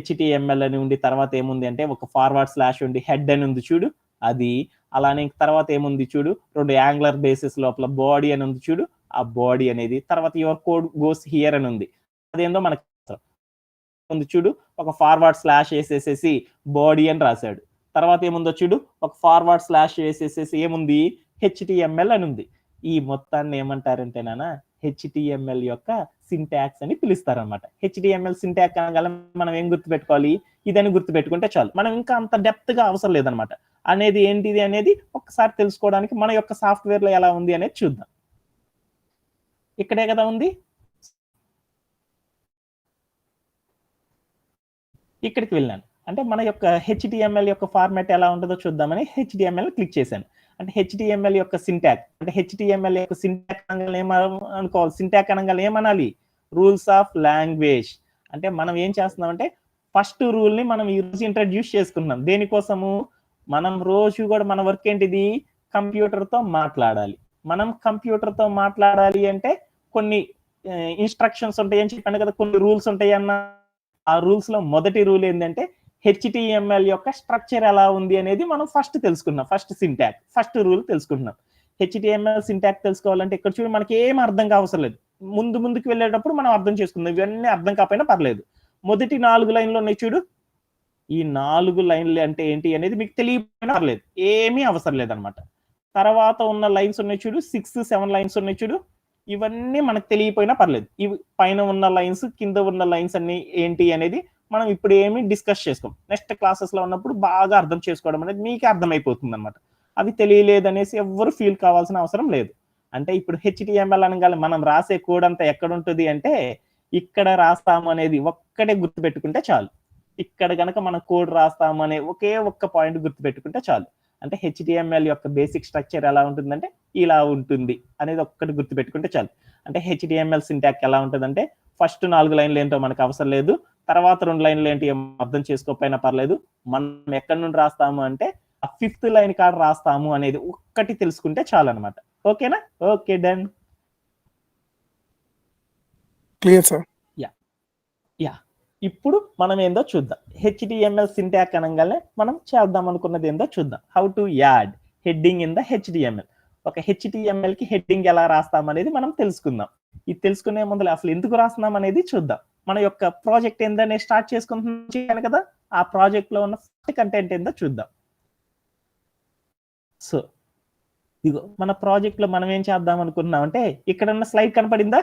HTML అని ఉండి తర్వాత ఏముంది అంటే ఒక ఫార్వర్డ్ స్లాష్ ఉండి హెడ్ అని ఉంది చూడు, అది. అలానే తర్వాత ఏముంది చూడు, 2 యాంగులర్ బేసిస్ లోపల బాడీ అని ఉంది చూడు, ఆ బాడీ అనేది. తర్వాత యువర్ కోడ్ గోస్ హియర్ అని ఉంది, అదేందో మనకి ఉంది చూడు, ఒక ఫార్వర్డ్ స్లాష్ వేసేసేసి బాడీ అని రాశాడు. తర్వాత ఏముందో చూడు, ఒక ఫార్వర్డ్ స్లాష్ వేసేసేసి ఏముంది, HTML అని ఉంది. ఈ మొత్తాన్ని ఏమంటారంటే నానా HTML యొక్క సింటాక్స్ అని పిలుస్తారనమాట. HTML సింటాక్స్ అనగానే మనం ఏం గుర్తుపెట్టుకోవాలి? ఇదని గుర్తుపెట్టుకుంటే చాలు. మనం ఇంకా అంత డెప్త్ గా అవసరం లేదనమాట. అనేది ఏంటిది అనేది ఒకసారి తెలుసుకోవడానికి మన యొక్క సాఫ్ట్వేర్ లో ఎలా ఉంది అనేది చూద్దాం. ఇక్కడే కదా ఉంది, ఇక్కడికి వెళ్ళాను. అంటే మన యొక్క HTML యొక్క ఫార్మాట్ ఎలా ఉంటుందో చూద్దామని HTML క్లిక్ చేశాను. అంటే HTML యొక్క సింటాక్, అంటే HTML యొక్క సింటాక్ అనగానే ఏమనుకోవాలి? సింటాక్ అనగానే ఏమనాలి? Rules of language. అంటే మనం ఏం చేస్తున్నామంటే ఫస్ట్ రూల్ ని మనం ఈ రోజు ఇంట్రడ్యూస్ చేసుకున్నాం. దేనికోసము? మనం రోజు కూడా మన వర్క్ ఏంటిది? కంప్యూటర్ తో మాట్లాడాలి. మనం కంప్యూటర్ తో మాట్లాడాలి అంటే కొన్ని ఇన్స్ట్రక్షన్స్ ఉంటాయి అని చెప్పాను కదా, కొన్ని రూల్స్ ఉంటాయి అన్న. ఆ రూల్స్ లో మొదటి రూల్ ఏంటంటే HTML యొక్క స్ట్రక్చర్ ఎలా ఉంది అనేది మనం ఫస్ట్ తెలుసుకున్నాం. ఫస్ట్ సింటాక్, ఫస్ట్ రూల్ తెలుసుకుంటున్నాం. HTML సింటాక్ తెలుసుకోవాలంటే ఇక్కడ చూడు, మనకి ఏం అర్థం కావసరం లేదు. ముందుకు వెళ్ళేటప్పుడు మనం అర్థం చేసుకుందాం. ఇవన్నీ అర్థం కాకపోయినా పర్లేదు. మొదటి 4 లైన్లు ఉన్నాయి చూడు, ఈ 4 లైన్లు అంటే ఏంటి అనేది మీకు తెలియకపోయినా పర్లేదు, ఏమీ అవసరం లేదనమాట. తర్వాత ఉన్న లైన్స్ ఉన్నాయి చూడు, 6-7 లైన్స్ ఉన్నాయి చూడు, ఇవన్నీ మనకు తెలియపోయినా పర్లేదు. ఇవి పైన ఉన్న లైన్స్, కింద ఉన్న లైన్స్ అన్ని ఏంటి అనేది మనం ఇప్పుడు ఏమి డిస్కస్ చేసుకోం. నెక్స్ట్ క్లాసెస్ లో ఉన్నప్పుడు బాగా అర్థం చేసుకోవడం అనేది మీకే అర్థమైపోతుంది అనమాట. అవి తెలియలేదనేసి ఎవ్వరు ఫీల్ కావాల్సిన అవసరం లేదు. అంటే ఇప్పుడు HTML అనగానే మనం రాసే కోడ్ అంతా ఎక్కడ ఉంటుంది అంటే ఇక్కడ రాస్తాము అనేది ఒక్కటే గుర్తుపెట్టుకుంటే చాలు. ఇక్కడ గనక మనం కోడ్ రాస్తాము అనే ఒకే ఒక్క పాయింట్ గుర్తుపెట్టుకుంటే చాలు. అంటే HTML యొక్క బేసిక్ స్ట్రక్చర్ ఎలా ఉంటుందంటే ఇలా ఉంటుంది అనేది ఒక్కటి గుర్తుపెట్టుకుంటే చాలు. అంటే HTML సింటాక్స్ ఎలా ఉంటుందంటే ఫస్ట్ 4 లైన్లు ఏంటో మనకు అవసరం లేదు, తర్వాత 2 లైన్లు ఏంటి అర్థం చేసుకోకపోయినా పర్లేదు, మనం ఎక్కడి నుండి రాస్తాము అంటే ఆ 5th లైన్ కాడ రాస్తాము అనేది ఒక్కటి తెలుసుకుంటే చాలు అనమాట. ఓకేనా? Okay, done. Clear sir. Yeah ఇప్పుడు మనం ఏందో చూద్దాం. HTML సింటాక్స్ అనగానే మనం చేద్దాం అనుకున్నది ఏందో చూద్దాం. How to add heading in the HTML. ఒక HTML కి హెడ్డింగ్ ఎలా రాస్తాం అనేది మనం తెలుసుకుందాం. ఇది తెలుసుకునే ముందు అసలు ఎందుకు రాస్తున్నాం అనేది చూద్దాం. మన యొక్క ప్రాజెక్ట్ ఏందనే స్టార్ట్ చేసుకుంటున్నాం కదా, ఆ ప్రాజెక్ట్ లో ఉన్న ఫస్ట్ కంటెంట్ ఏందో చూద్దాం. సో ఇదిగో మన ప్రాజెక్ట్ లో మనం ఏం చేద్దాం అనుకున్నాం అంటే ఇక్కడ ఉన్న స్లైడ్ కనపడిందా?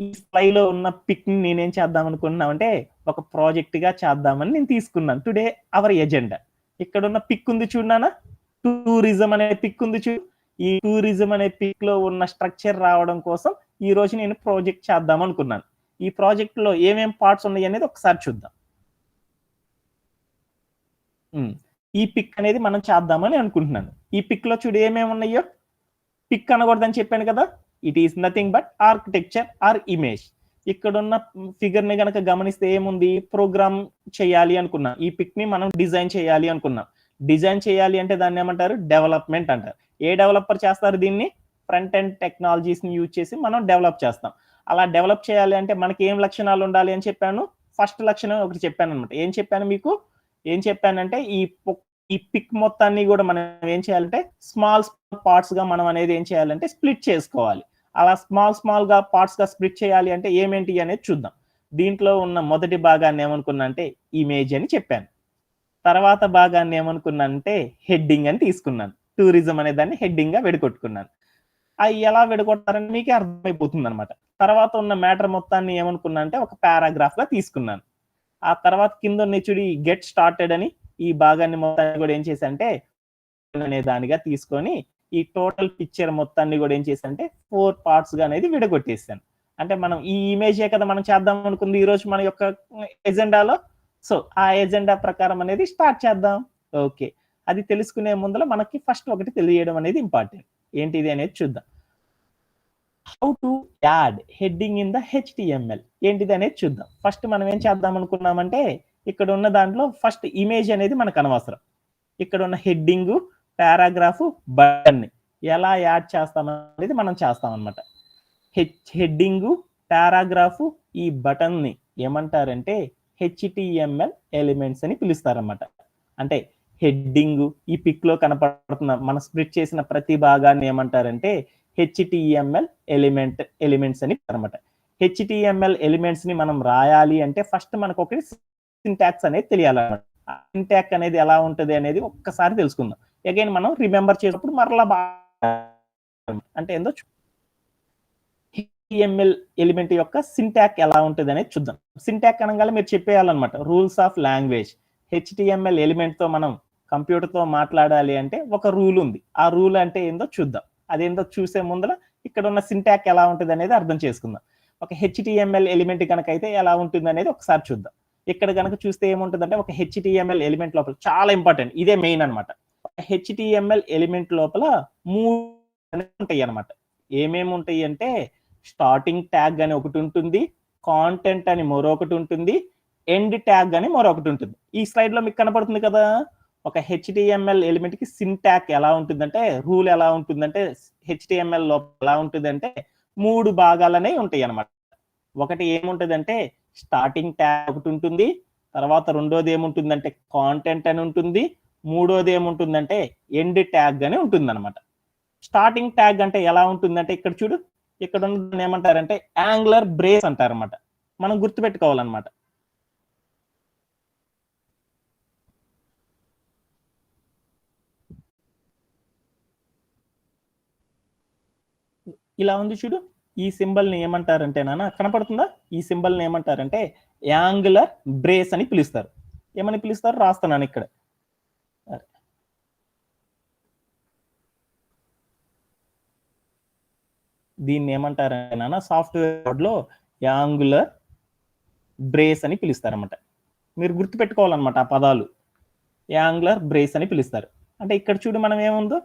ఈ స్లైడ్ లో ఉన్న పిక్ ని నేనేం చేద్దాం అనుకున్నా అంటే ఒక ప్రాజెక్ట్ గా చేద్దామని నేను తీసుకున్నాను. Today our agenda. ఇక్కడ ఉన్న పిక్ ఉంది చూడనా, టూరిజం అనే పిక్ ఉంది చూ. ఈ టూరిజం అనే పిక్ లో ఉన్న స్ట్రక్చర్ రావడం కోసం ఈ రోజు నేను ప్రాజెక్ట్ చేద్దాం అనుకున్నాను. ఈ ప్రాజెక్ట్ లో ఏమేం పార్ట్స్ ఉన్నాయి అనేది ఒకసారి చూద్దాం. ఈ పిక్ అనేది మనం చేద్దామని అనుకుంటున్నాను. ఈ పిక్ లో చూడు ఏమేమి ఉన్నాయో. పిక్ అనకూడదని చెప్పాను కదా, it is nothing but architecture are image. ఇక్కడ ఉన్న ఫిగర్ ని గనక గమనిస్తే ఏముంది, ప్రోగ్రామ్ చేయాలి అనుకున్నాం. ఈ పిక్ ని మనం డిజైన్ చేయాలి అనుకున్నాం. డిజైన్ చేయాలి అంటే దాన్ని ఏమంటారు, డెవలప్మెంట్ అంటారు. ఏ డెవలపర్ చేస్తారు దీన్ని? ఫ్రంట్ ఎండ్ టెక్నాలజీస్ ని యూజ్ చేసి మనం డెవలప్ చేస్తాం. అలా డెవలప్ చేయాలి అంటే మనకి ఏం లక్షణాలు ఉండాలి అని చెప్పాను. ఫస్ట్ లక్షణం ఒకటి చెప్పాను అనమాట. ఏం చెప్పాను మీకు? ఏం చెప్పానంటే ఈ పిక్ మొత్తాన్ని కూడా మనం ఏం చేయాలంటే స్మాల్ పార్ట్స్ గా మనం అనేది ఏం చేయాలంటే స్ప్లిట్ చేసుకోవాలి. అలా స్మాల్ గా పార్ట్స్ గా స్ప్లిట్ చేయాలి అంటే ఏమేంటి అనేది చూద్దాం. దీంట్లో ఉన్న మొదటి భాగాన్ని ఏమనుకున్నా అంటే ఇమేజ్ అని చెప్పాను. తర్వాత భాగాన్ని ఏమనుకున్నా అంటే హెడ్డింగ్ అని తీసుకున్నాను. టూరిజం అనే దాన్ని హెడ్డింగ్ గా విడగొట్టుకున్నాను. అవి ఎలా విడగొట్టారని మీకే అర్థమైపోతుంది అనమాట. తర్వాత ఉన్న మ్యాటర్ మొత్తాన్ని ఏమనుకున్నా అంటే ఒక పారాగ్రాఫ్ గా తీసుకున్నాను. ఆ తర్వాత కింద చూడి గెట్ స్టార్టెడ్ అని ఈ భాగాన్ని మొత్తాన్ని కూడా ఏం చేశానంటే అనే దానిగా తీసుకొని ఈ టోటల్ పిక్చర్ మొత్తాన్ని కూడా ఏం చేశానంటే 4 పార్ట్స్ గా అనేది విడగొట్టేసాను. అంటే మనం ఈ ఇమేజే కదా మనం చేద్దాం అనుకుంది ఈ రోజు మన యొక్క ఎజెండాలో. సో ఆ ఎజెండా ప్రకారం అనేది స్టార్ట్ చేద్దాం. ఓకే, అది తెలుసుకునే ముందర మనకి ఫస్ట్ ఒకటి తెలియడం అనేది ఇంపార్టెంట్. ఏంటిది అనేది చూద్దాం. How to add heading in the HTML ఏంటిది అనేది చూద్దాం. ఫస్ట్ మనం ఏం చేద్దాం అనుకున్నామంటే ఇక్కడ ఉన్న దాంట్లో ఫస్ట్ ఇమేజ్ అనేది మనకు అనవసరం. ఇక్కడ ఉన్న హెడ్డింగ్, పారాగ్రాఫ్, బటన్ ని ఎలా యాడ్ చేస్తాం అనేది మనం చేస్తాం అనమాట. హెడ్డింగ్, పారాగ్రాఫ్, ఈ బటన్ ని ఏమంటారంటే HTML ఎలిమెంట్స్ అని పిలుస్తారన్నమాట. అంటే హెడ్డింగ్ ఈ పిక్ లో కనపడుతున్న మనం స్ప్లిట్ చేసిన ప్రతి భాగాన్ని ఏమంటారంటే HTML ఎలిమెంట్స్ అని అనమాట. HTML ఎలిమెంట్స్ ని మనం రాయాలి అంటే ఫస్ట్ మనకు ఒకటి సింటాక్స్ అనేది తెలియాలన్నమాట. సింటాక్స్ అనేది ఎలా ఉంటది అనేది ఒక్కసారి తెలుసుకుందాం. అగైన్ మనం రిమెంబర్ చేసినప్పుడు మరలా అంటే ఏందో HTML ఎలిమెంట్ యొక్క సింటాక్స్ ఎలా ఉంటది అనేది చూద్దాం. సింటాక్స్ అనగానే మీరు చెప్పేయాలన్నమాట, rules of language. HTML element తో మనం కంప్యూటర్ తో మాట్లాడాలి అంటే ఒక రూల్ ఉంది. ఆ రూల్ అంటే ఏందో చూద్దాం. అదేందో చూసే ముందర ఇక్కడ ఉన్న సింటాక్స్ ఎలా ఉంటుంది అనేది అర్థం చేసుకుందాం. ఒక HTML ఎలిమెంట్ కనుక అయితే ఎలా ఉంటుంది అనేది ఒకసారి చూద్దాం. ఇక్కడ కనుక చూస్తే ఏముంటుందంటే ఒక HTML ఎలిమెంట్ లోపల చాలా ఇంపార్టెంట్, ఇదే మెయిన్ అనమాట. HTML ఎలిమెంట్ లోపల 3 ఉంటాయి అనమాట. ఏమేమి ఉంటాయి అంటే స్టార్టింగ్ ట్యాగ్ అని ఒకటి ఉంటుంది, కాంటెంట్ అని మరొకటి ఉంటుంది, ఎండ్ ట్యాగ్ అని మరొకటి ఉంటుంది. ఈ స్లైడ్ లో మీకు కనపడుతుంది కదా. ఒక HTML ఎలిమెంట్ కి సింటాక్స్ ఎలా ఉంటుందంటే, రూల్ ఎలా ఉంటుందంటే HTML లోపల ఎలా ఉంటుందంటే 3 భాగాలనే ఉంటాయి అన్నమాట. ఒకటి ఏముంటుందంటే స్టార్టింగ్ ట్యాగ్ ఒకటి ఉంటుంది, తర్వాత రెండోది ఏముంటుందంటే కాంటెంట్ అని ఉంటుంది, మూడోది ఏముంటుందంటే ఎండ్ ట్యాగ్ అని ఉంటుంది అనమాట. స్టార్టింగ్ ట్యాగ్ అంటే ఎలా ఉంటుందంటే ఇక్కడ చూడు, ఇక్కడ ఉన్న ఏమంటారంటే యాంగులర్ బ్రేస్ అంటారన్నమాట. మనం గుర్తుపెట్టుకోవాలన్నమాట. ఇలా ఉంది చూడు. ఈ సింబల్ ని ఏమంటారంటే నాన్న కనపడుతుందా? ఈ సింబల్ ని ఏమంటారంటే యాంగులర్ బ్రేస్ అని పిలుస్తారు. ఏమని పిలుస్తారు రాస్తున్నాను ఇక్కడ. దీన్ని ఏమంటారంటే నాన్న సాఫ్ట్వేర్ లో యాంగులర్ బ్రేస్ అని పిలుస్తారన్నమాట. మీరు గుర్తుపెట్టుకోవాలన్నమాట ఆ పదాలు. యాంగులర్ బ్రేస్ అని పిలుస్తారు. అంటే ఇక్కడ చూడు మనం ఏముందో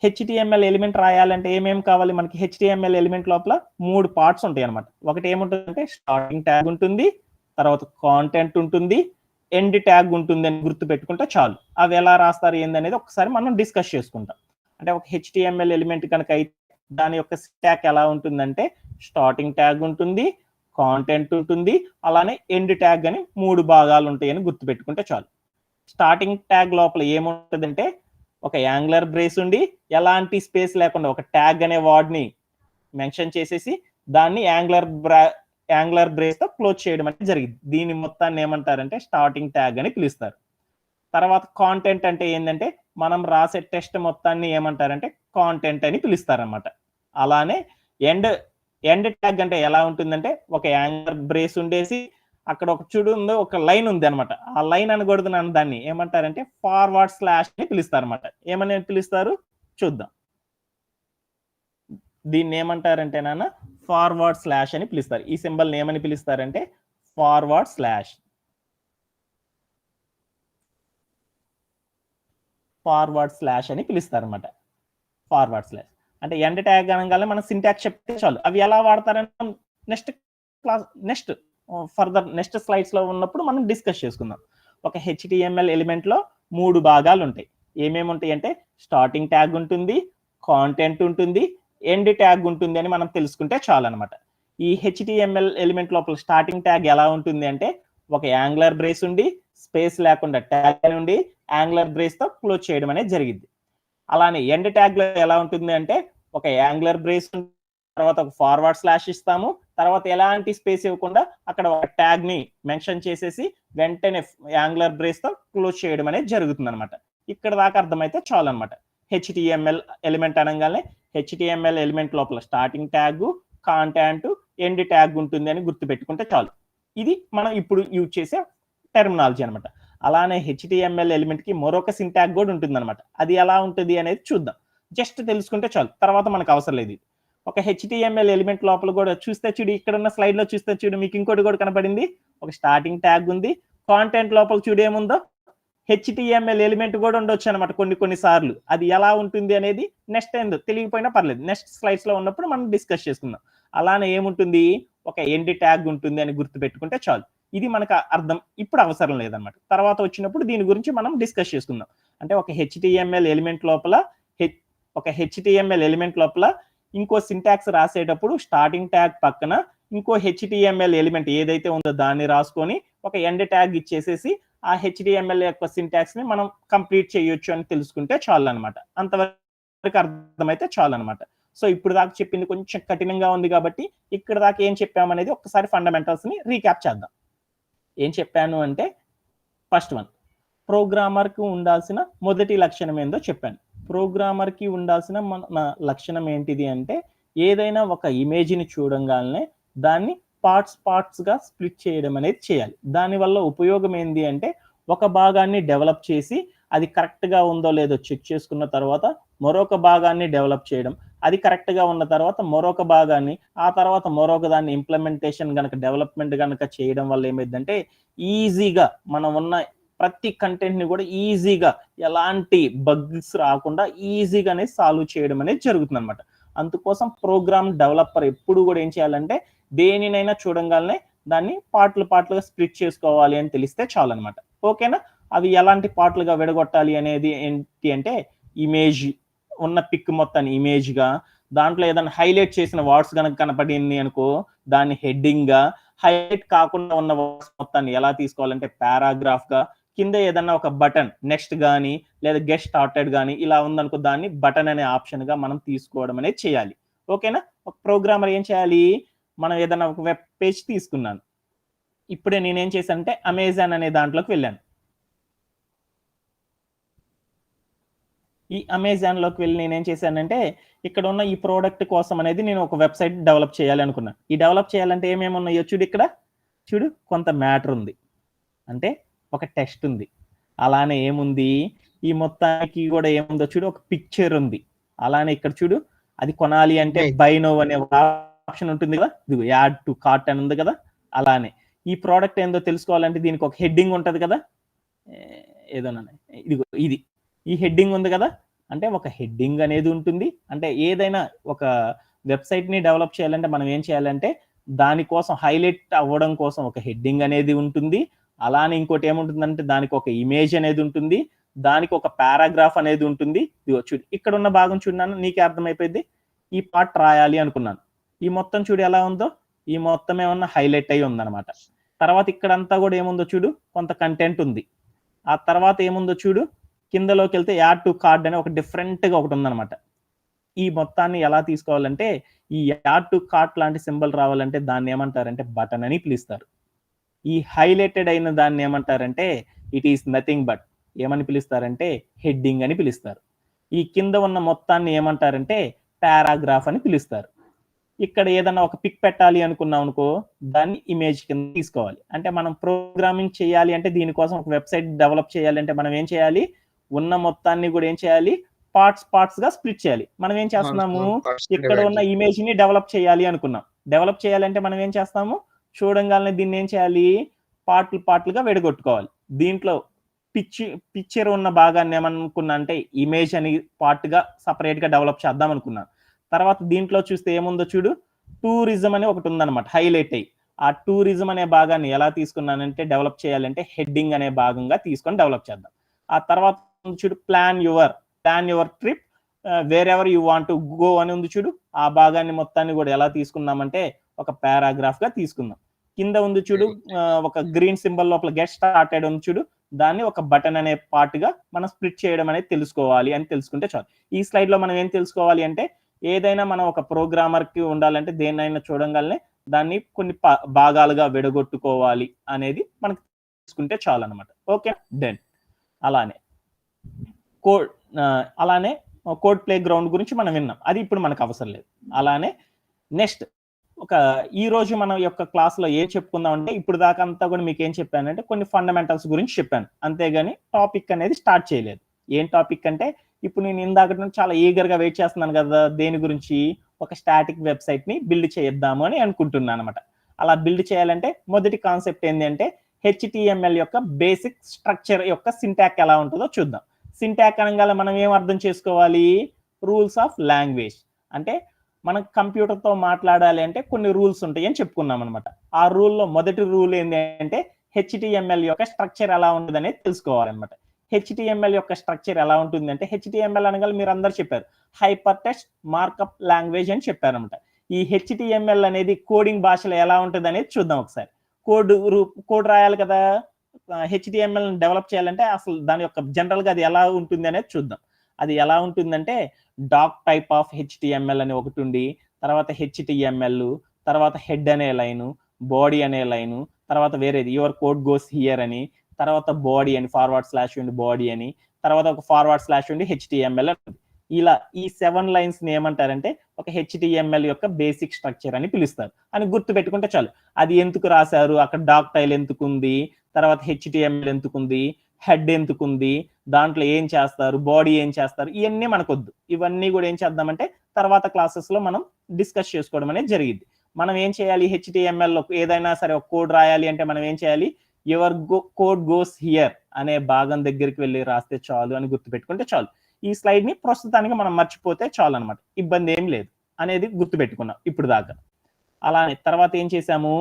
హెచ్టిఎంఎల్ ఎలిమెంట్ రాయాలంటే ఏమేమి కావాలి మనకి? హెచ్టిఎంఎల్ ఎలిమెంట్ లోపల 3 పార్ట్స్ ఉంటాయి అనమాట. ఒకటి ఏముంటుందంటే స్టార్టింగ్ ట్యాగ్ ఉంటుంది, తర్వాత కాంటెంట్ ఉంటుంది, ఎండ్ ట్యాగ్ ఉంటుంది అని గుర్తు పెట్టుకుంటే చాలు. అవి ఎలా రాస్తారు ఏందనేది ఒకసారి మనం డిస్కస్ చేసుకుంటాం. అంటే ఒక హెచ్టిఎంఎల్ ఎలిమెంట్ కనుక అయితే దాని యొక్క స్టాక్ ఎలా ఉంటుందంటే స్టార్టింగ్ ట్యాగ్ ఉంటుంది, కాంటెంట్ ఉంటుంది, అలానే ఎండ్ ట్యాగ్ అని 3 భాగాలు ఉంటాయని గుర్తు పెట్టుకుంటే చాలు. స్టార్టింగ్ ట్యాగ్ లోపల ఏముంటుందంటే ఒక యాంగులర్ బ్రేస్ ఉండి ఎలాంటి స్పేస్ లేకుండా ఒక ట్యాగ్ అనే వర్డ్ ని మెన్షన్ చేసేసి దాన్ని యాంగులర్ బ్రేస్ తో క్లోజ్ చేయడం అనేది జరిగింది. దీని మొత్తాన్ని ఏమంటారంటే స్టార్టింగ్ ట్యాగ్ అని పిలుస్తారు. తర్వాత కాంటెంట్ అంటే ఏంటంటే మనం రాసే టెస్ట్ మొత్తాన్ని ఏమంటారంటే కాంటెంట్ అని పిలుస్తారన్నమాట. అలానే ఎండ్ ట్యాగ్ అంటే ఎలా ఉంటుందంటే ఒక యాంగులర్ బ్రేస్ ఉండేసి అక్కడ ఒక చూడు ఉందో ఒక లైన్ ఉంది అనమాట. ఆ లైన్ అనకూడదు నన్ను దాన్ని ఏమంటారంటే ఫార్వర్డ్ స్లాష్ అని పిలుస్తారు అనమాట. ఏమని పిలుస్తారు చూద్దాం. దీన్ని ఏమంటారంటే నాన్న ఫార్వర్డ్ స్లాష్ అని పిలుస్తారు. ఈ సింబల్ ఏమని పిలుస్తారంటే ఫార్వర్డ్ స్లాష్. ఫార్వర్డ్ స్లాష్ అని పిలుస్తారు అనమాట. ఫార్వర్డ్ స్లాష్ అంటే ఎండ్ ట్యాగ్ అనగానే మనం సింటాక్స్ చెప్తే చాలు. అవి ఎలా వాడతారంటే నెక్స్ట్ స్లైడ్స్ లో ఉన్నప్పుడు మనం డిస్కస్ చేసుకుందాం. ఒక హెచ్టిఎంఎల్ ఎలిమెంట్ లో 3 భాగాలు ఉంటాయి. ఏమేమి ఉంటాయి అంటే స్టార్టింగ్ ట్యాగ్ ఉంటుంది, కాంటెంట్ ఉంటుంది, ఎండ్ ట్యాగ్ ఉంటుంది అని మనం తెలుసుకుంటే చాలు అనమాట. ఈ హెచ్టిఎంఎల్ ఎలిమెంట్ లోపల స్టార్టింగ్ ట్యాగ్ ఎలా ఉంటుంది అంటే ఒక యాంగులర్ బ్రేస్ ఉండి స్పేస్ లేకుండా ట్యాగ్ ఉండి యాంగులర్ బ్రేస్ తో క్లోజ్ చేయడం అనేది జరిగింది. అలానే ఎండ్ ట్యాగ్ లో ఎలా ఉంటుంది అంటే ఒక యాంగులర్ బ్రేస్ తర్వాత ఒక ఫార్వర్డ్ స్లాష్ ఇస్తాము, తర్వాత ఎలాంటి స్పేస్ ఇవ్వకుండా అక్కడ ఒక ట్యాగ్ ని మెన్షన్ చేసేసి వెంటనే యాంగులర్ బ్రేస్ తో క్లోజ్ చేయడం అనేది జరుగుతుంది అనమాట. ఇక్కడ దాకా అర్థమైతే చాలు అనమాట. హెచ్టిఎంఎల్ ఎలిమెంట్ అనగానే హెచ్టిఎంఎల్ ఎలిమెంట్ లోపల starting tag, content, end tag ఉంటుంది అని గుర్తుపెట్టుకుంటే చాలు. ఇది మనం ఇప్పుడు యూజ్ చేసే టెర్మినాలజీ అనమాట. అలానే హెచ్టిఎంఎల్ ఎలిమెంట్ కి మరొక సింటాగ్ కూడా ఉంటుంది అనమాట. అది ఎలా ఉంటుంది అనేది చూద్దాం. జస్ట్ తెలుసుకుంటే చాలు, తర్వాత మనకు అవసరం లేదు. ఒక హెచ్టిఎంఎల్ ఎలిమెంట్ లోపల కూడా చూస్తే చూడు, ఇక్కడ ఉన్న స్లైడ్ లో చూస్తే చూడు మీకు ఇంకోటి కూడా కనపడింది. ఒక స్టార్టింగ్ ట్యాగ్ ఉంది, కాంటెంట్ లోపల చూడు ఏముందో హెచ్టిఎంఎల్ ఎలిమెంట్ కూడా ఉండొచ్చు అనమాట కొన్ని సార్లు. అది ఎలా ఉంటుంది అనేది నెక్స్ట్ ఏందో తెలియకపోయినా పర్లేదు, నెక్స్ట్ స్లైడ్స్ లో ఉన్నప్పుడు మనం డిస్కస్ చేసుకుందాం. అలానే ఏముంటుంది ఒక ఎండ్ ట్యాగ్ ఉంటుంది అని గుర్తు పెట్టుకుంటే చాలు. ఇది మనకు అర్థం ఇప్పుడు అవసరం లేదన్నమాట. తర్వాత వచ్చినప్పుడు దీని గురించి మనం డిస్కస్ చేసుకుందాం. అంటే ఒక హెచ్టిఎంఎల్ ఎలిమెంట్ లోపల ఇంకో సింటాక్స్ రాసేటప్పుడు స్టార్టింగ్ ట్యాగ్ పక్కన ఇంకో హెచ్టిఎంఎల్ ఎలిమెంట్ ఏదైతే ఉందో దాన్ని రాసుకొని ఒక ఎండ్ ట్యాగ్ ఇచ్చేసేసి ఆ హెచ్టిఎంఎల్ యొక్క సింటాక్స్ ని మనం కంప్లీట్ చేయొచ్చు అని తెలుసుకుంటే చాలు అనమాట. అంతవరకు అర్థమైతే చాలు అనమాట. సో ఇప్పుడు దాకా చెప్పింది కొంచెం కఠినంగా ఉంది కాబట్టి ఇక్కడ దాకా ఏం చెప్పామనేది ఒక్కసారి ఫండమెంటల్స్ ని రీక్యాప్ చేద్దాం. ఏం చెప్పాను అంటే ఫస్ట్ వన్, ప్రోగ్రామర్ కి ఉండాల్సిన మొదటి లక్షణం ఏందో చెప్పాను. ప్రోగ్రామర్ కి ఉండాల్సిన మన లక్షణం ఏంటిది అంటే ఏదైనా ఒక ఇమేజ్ ని చూడంగానే దాన్ని పార్ట్స్ గా స్ప్లిట్ చేయడం అనేది చేయాలి. దానివల్ల ఉపయోగం ఏంటి అంటే ఒక భాగాన్ని డెవలప్ చేసి అది కరెక్ట్ గా ఉందో లేదో చెక్ చేసుకున్న తర్వాత మరొక భాగాన్ని డెవలప్ చేయడం, అది కరెక్ట్ గా ఉన్న తర్వాత మరొక భాగాన్ని, ఆ తర్వాత మరొక దాన్ని ఇంప్లిమెంటేషన్ గనక డెవలప్మెంట్ గనక చేయడం వల్ల ఏమైందంటే ఈజీగా మనం ఉన్న ప్రతి కంటెంట్ ని కూడా ఈజీగా ఎలాంటి బగ్స్ రాకుండా ఈజీగానే సాల్వ్ చేయడం అనేది జరుగుతుంది అనమాట. అందుకోసం ప్రోగ్రామ్ డెవలపర్ ఎప్పుడు కూడా ఏం చేయాలంటే దేనినైనా చూడంగానే దాన్ని పార్ట్లుగా స్ప్లిట్ చేసుకోవాలి అని తెలిస్తే చాలు అనమాట. ఓకేనా? అవి ఎలాంటి పార్ట్లుగా విడగొట్టాలి అనేది ఏంటి అంటే ఇమేజ్ ఉన్న పిక్ మొత్తాన్ని ఇమేజ్ గా, దాంట్లో ఏదైనా హైలైట్ చేసిన వర్డ్స్ కనుక కనపడింది అనుకో దాన్ని హెడ్డింగ్ గా, హైలైట్ కాకుండా ఉన్న వర్డ్స్ మొత్తాన్ని ఎలా తీసుకోవాలంటే పారాగ్రాఫ్ గా, కింద ఏదన్నా ఒక బటన్ నెక్స్ట్ గానీ లేదా గెట్ స్టార్టెడ్ గానీ ఇలా ఉందనుకో దాన్ని బటన్ అనే ఆప్షన్ గా మనం తీసుకోవడం అనేది చేయాలి. ఓకేనా? ఒక ప్రోగ్రామర్ ఏం చేయాలి, మనం ఏదైనా ఒక వెబ్ పేజ్ తీసుకున్నాను. ఇప్పుడే నేనేం చేశానంటే అమెజాన్ అనే దాంట్లోకి వెళ్ళాను. ఈ అమెజాన్ లోకి వెళ్ళి నేనేం చేశానంటే ఇక్కడ ఉన్న ఈ ప్రోడక్ట్ కోసం అనేది నేను ఒక వెబ్సైట్ డెవలప్ చేయాలి అనుకున్నాను. ఈ డెవలప్ చేయాలంటే ఏమేమి ఉన్నాయో చూడు, ఇక్కడ చూడు కొంత మ్యాటర్ ఉంది, అంటే ఒక టెక్స్ట్ ఉంది, అలానే ఏముంది ఈ మొత్తానికి కూడా ఏముందో చూడు ఒక పిక్చర్ ఉంది, అలానే ఇక్కడ చూడు అది కొనాలి అంటే బై నౌ అనే ఆప్షన్ ఉంటుంది కదా, ఇదిగో యాడ్ టు కార్ట్ అని ఉంది కదా. అలానే ఈ ప్రోడక్ట్ ఏందో తెలుసుకోవాలంటే దీనికి ఒక హెడ్డింగ్ ఉంటుంది కదా, ఏదోనా ఇదిగో ఇది ఈ హెడ్డింగ్ ఉంది కదా. అంటే ఒక హెడ్డింగ్ అనేది ఉంటుంది. అంటే ఏదైనా ఒక వెబ్సైట్ని డెవలప్ చేయాలంటే మనం ఏం చేయాలంటే దానికోసం హైలైట్ అవ్వడం కోసం ఒక హెడ్డింగ్ అనేది ఉంటుంది. అలానే ఇంకోటి ఏముంటుందంటే దానికి ఒక ఇమేజ్ అనేది ఉంటుంది, దానికి ఒక పారాగ్రాఫ్ అనేది ఉంటుంది. ఇదిగో చూడు ఇక్కడ ఉన్న భాగం చూడన్నాను, నీకే అర్థమైపోయింది. ఈ పార్ట్ రాయాలి అనుకున్నాను, ఈ మొత్తం చూడు ఎలా ఉందో, ఈ మొత్తం ఏమన్నా హైలైట్ అయ్యి ఉందన్నమాట. తర్వాత ఇక్కడంతా కూడా ఏముందో చూడు, కొంత కంటెంట్ ఉంది. ఆ తర్వాత ఏముందో చూడు, కిందలోకి వెళ్తే యాడ్ టు కార్డ్ అని ఒక డిఫరెంట్గా ఒకటి ఉందన్నమాట. ఈ మొత్తాన్ని ఎలా తీసుకోవాలంటే ఈ యాడ్ టు కార్ట్ లాంటి సింబల్ రావాలంటే దాన్ని ఏమంటారంటే బటన్ అని పిలుస్తారు. ఈ హైలైటెడ్ అయిన దాన్ని ఏమంటారంటే ఇట్ ఈస్ నథింగ్ బట్ ఏమని పిలుస్తారంటే హెడ్డింగ్ అని పిలుస్తారు. ఈ కింద ఉన్న మొత్తాన్ని ఏమంటారంటే పారాగ్రాఫ్ అని పిలుస్తారు. ఇక్కడ ఏదన్నా ఒక పిక్ పెట్టాలి అనుకున్నాం అనుకో, దాన్ని ఇమేజ్ కింద తీసుకోవాలి. అంటే మనం ప్రోగ్రామింగ్ చేయాలి అంటే దీనికోసం ఒక వెబ్సైట్ డెవలప్ చేయాలి అంటే మనం ఏం చేయాలి, ఉన్న మొత్తాన్ని కూడా ఏం చేయాలి, పార్ట్స్ గా స్ప్లిట్ చేయాలి. మనం ఏం చేస్తున్నాము, ఇక్కడ ఉన్న ఇమేజ్ ని డెవలప్ చేయాలి అనుకున్నాం. డెవలప్ చేయాలంటే మనం ఏం చేస్తాము, చూడంగానే దీన్ని ఏం చేయాలి, పార్ట్లుగా విడగొట్టుకోవాలి. దీంట్లో పిక్చర్ ఉన్న భాగాన్ని ఏమనుకున్నా అంటే ఇమేజ్ అని పార్ట్ గా సపరేట్ గా డెవలప్ చేద్దాం అనుకున్నాను. తర్వాత దీంట్లో చూస్తే ఏముందో చూడు, టూరిజం అని ఒకటి ఉందన్నమాట హైలైట్ అయ్యి. ఆ టూరిజం అనే భాగాన్ని ఎలా తీసుకున్నానంటే డెవలప్ చేయాలంటే హెడ్డింగ్ అనే భాగంగా తీసుకొని డెవలప్ చేద్దాం. ఆ తర్వాత చూడు plan your trip wear ever you want to go అని ఉంది చూడు, ఆ భాగాన్ని మొత్తాన్ని కూడా ఎలా తీసుకున్నామంటే ఒక పారాగ్రాఫ్ గా తీసుకుందాం. కింద ఉంది చూడు ఒక గ్రీన్ సింబల్ లోపల గెట్ స్టార్టెడ్ ఉంది చూడు, దాన్ని ఒక బటన్ అనే పార్ట్ గా మనం స్ప్లిట్ చేయడం అనేది తెలుసుకోవాలి అని తెలుసుకుంటే చాలు. ఈ స్లైడ్ లో మనం ఏం తెలుసుకోవాలి అంటే ఏదైనా మనం ఒక ప్రోగ్రామర్ కి ఉండాలంటే దేన్నైనా చూడంగానే దాన్ని కొన్ని భాగాలుగా విడగొట్టుకోవాలి అనేది మనకు తెలుసుకుంటే చాలు అనమాట. Okay done. అలానే కోడ్ ప్లే గ్రౌండ్ గురించి మనం విన్నాం, అది ఇప్పుడు మనకు అవసరం లేదు. అలానే నెక్స్ట్ ఈ రోజు మన యొక్క క్లాస్ లో ఏం చెప్పుకుందాం అంటే ఇప్పుడు దాకా అంతా కూడా మీకు ఏం చెప్పానంటే కొన్ని ఫండమెంటల్స్ గురించి చెప్పాను, అంతేగాని టాపిక్ అనేది స్టార్ట్ చేయలేదు. ఏం టాపిక్ అంటే ఇప్పుడు నేను ఇందాక చాలా ఈగర్ గా వెయిట్ చేస్తున్నాను కదా, దేని గురించి, ఒక స్టాటిక్ వెబ్సైట్ ని బిల్డ్ చేద్దాము అని అనుకుంటున్నాను అనమాట. అలా బిల్డ్ చేయాలంటే మొదటి కాన్సెప్ట్ ఏంటి అంటే HTML యొక్క బేసిక్ స్ట్రక్చర్ యొక్క సింటాక్ ఎలా ఉంటుందో చూద్దాం. సింటాక్ అనగానే మనం ఏం అర్థం చేసుకోవాలి, రూల్స్ ఆఫ్ లాంగ్వేజ్. అంటే మనం కంప్యూటర్తో మాట్లాడాలి అంటే కొన్ని రూల్స్ ఉంటాయి అని చెప్పుకున్నాం అనమాట. ఆ రూల్లో మొదటి రూల్ ఏంటి అంటే HTML యొక్క స్ట్రక్చర్ ఎలా ఉంటుంది అనేది తెలుసుకోవాలన్నమాట. HTML యొక్క స్ట్రక్చర్ ఎలా ఉంటుంది అంటే HTML అనగా మీరు అందరు చెప్పారు హైపర్ టెక్స్ట్ మార్కప్ లాంగ్వేజ్ అని చెప్పారనమాట. ఈ HTML అనేది కోడింగ్ భాషలో ఎలా ఉంటుంది అనేది చూద్దాం ఒకసారి. కోడ్ రాయాలి కదా, HTML డెవలప్ చేయాలంటే అసలు దాని యొక్క జనరల్ గా అది ఎలా ఉంటుంది అనేది చూద్దాం. అది ఎలా ఉంటుందంటే డాక్ టైప్ ఆఫ్ HTML అని ఒకటి ఉండి, తర్వాత HTML, తర్వాత హెడ్ అనే లైను, బాడీ అనే లైను, తర్వాత వేరేది యువర్ కోడ్ గోస్ హియర్ అని, తర్వాత బాడీ అని // ఉండి బాడీ అని, తర్వాత ఒక // ఉండి HTML. ఇలా ఈ 7 లైన్స్ ని ఏమంటారంటే ఒక HTML యొక్క బేసిక్ స్ట్రక్చర్ అని పిలుస్తారు అని గుర్తు పెట్టుకుంటే చాలు. అది ఎందుకు రాశారు, అక్కడ డాక్ టైల్ ఎందుకుంది, తర్వాత HTML ఎందుకుంది, హెడ్ ఎందుకుంది, దాంట్లో ఏం చేస్తారు, బాడీ ఏం చేస్తారు, ఇవన్నీ మనకొద్దు. ఇవన్నీ కూడా ఏం చేద్దామంటే తర్వాత క్లాసెస్ లో మనం డిస్కస్ చేసుకోవడం అనేది జరిగింది. మనం ఏం చేయాలి, HTML లో ఏదైనా సరే ఒక కోడ్ రాయాలి అంటే మనం ఏం చేయాలి, యువర్ కోడ్ గోస్ హియర్ అనే భాగం దగ్గరికి వెళ్ళి రాస్తే చాలు అని గుర్తు పెట్టుకుంటే చాలు. ఈ స్లైడ్ ని ప్రస్తుతానికి మనం మర్చిపోతే చాలు అనమాట, ఇబ్బంది ఏం లేదు అనేది గుర్తు పెట్టుకున్నాం ఇప్పుడు దాకా. అలానే తర్వాత ఏం చేసాము,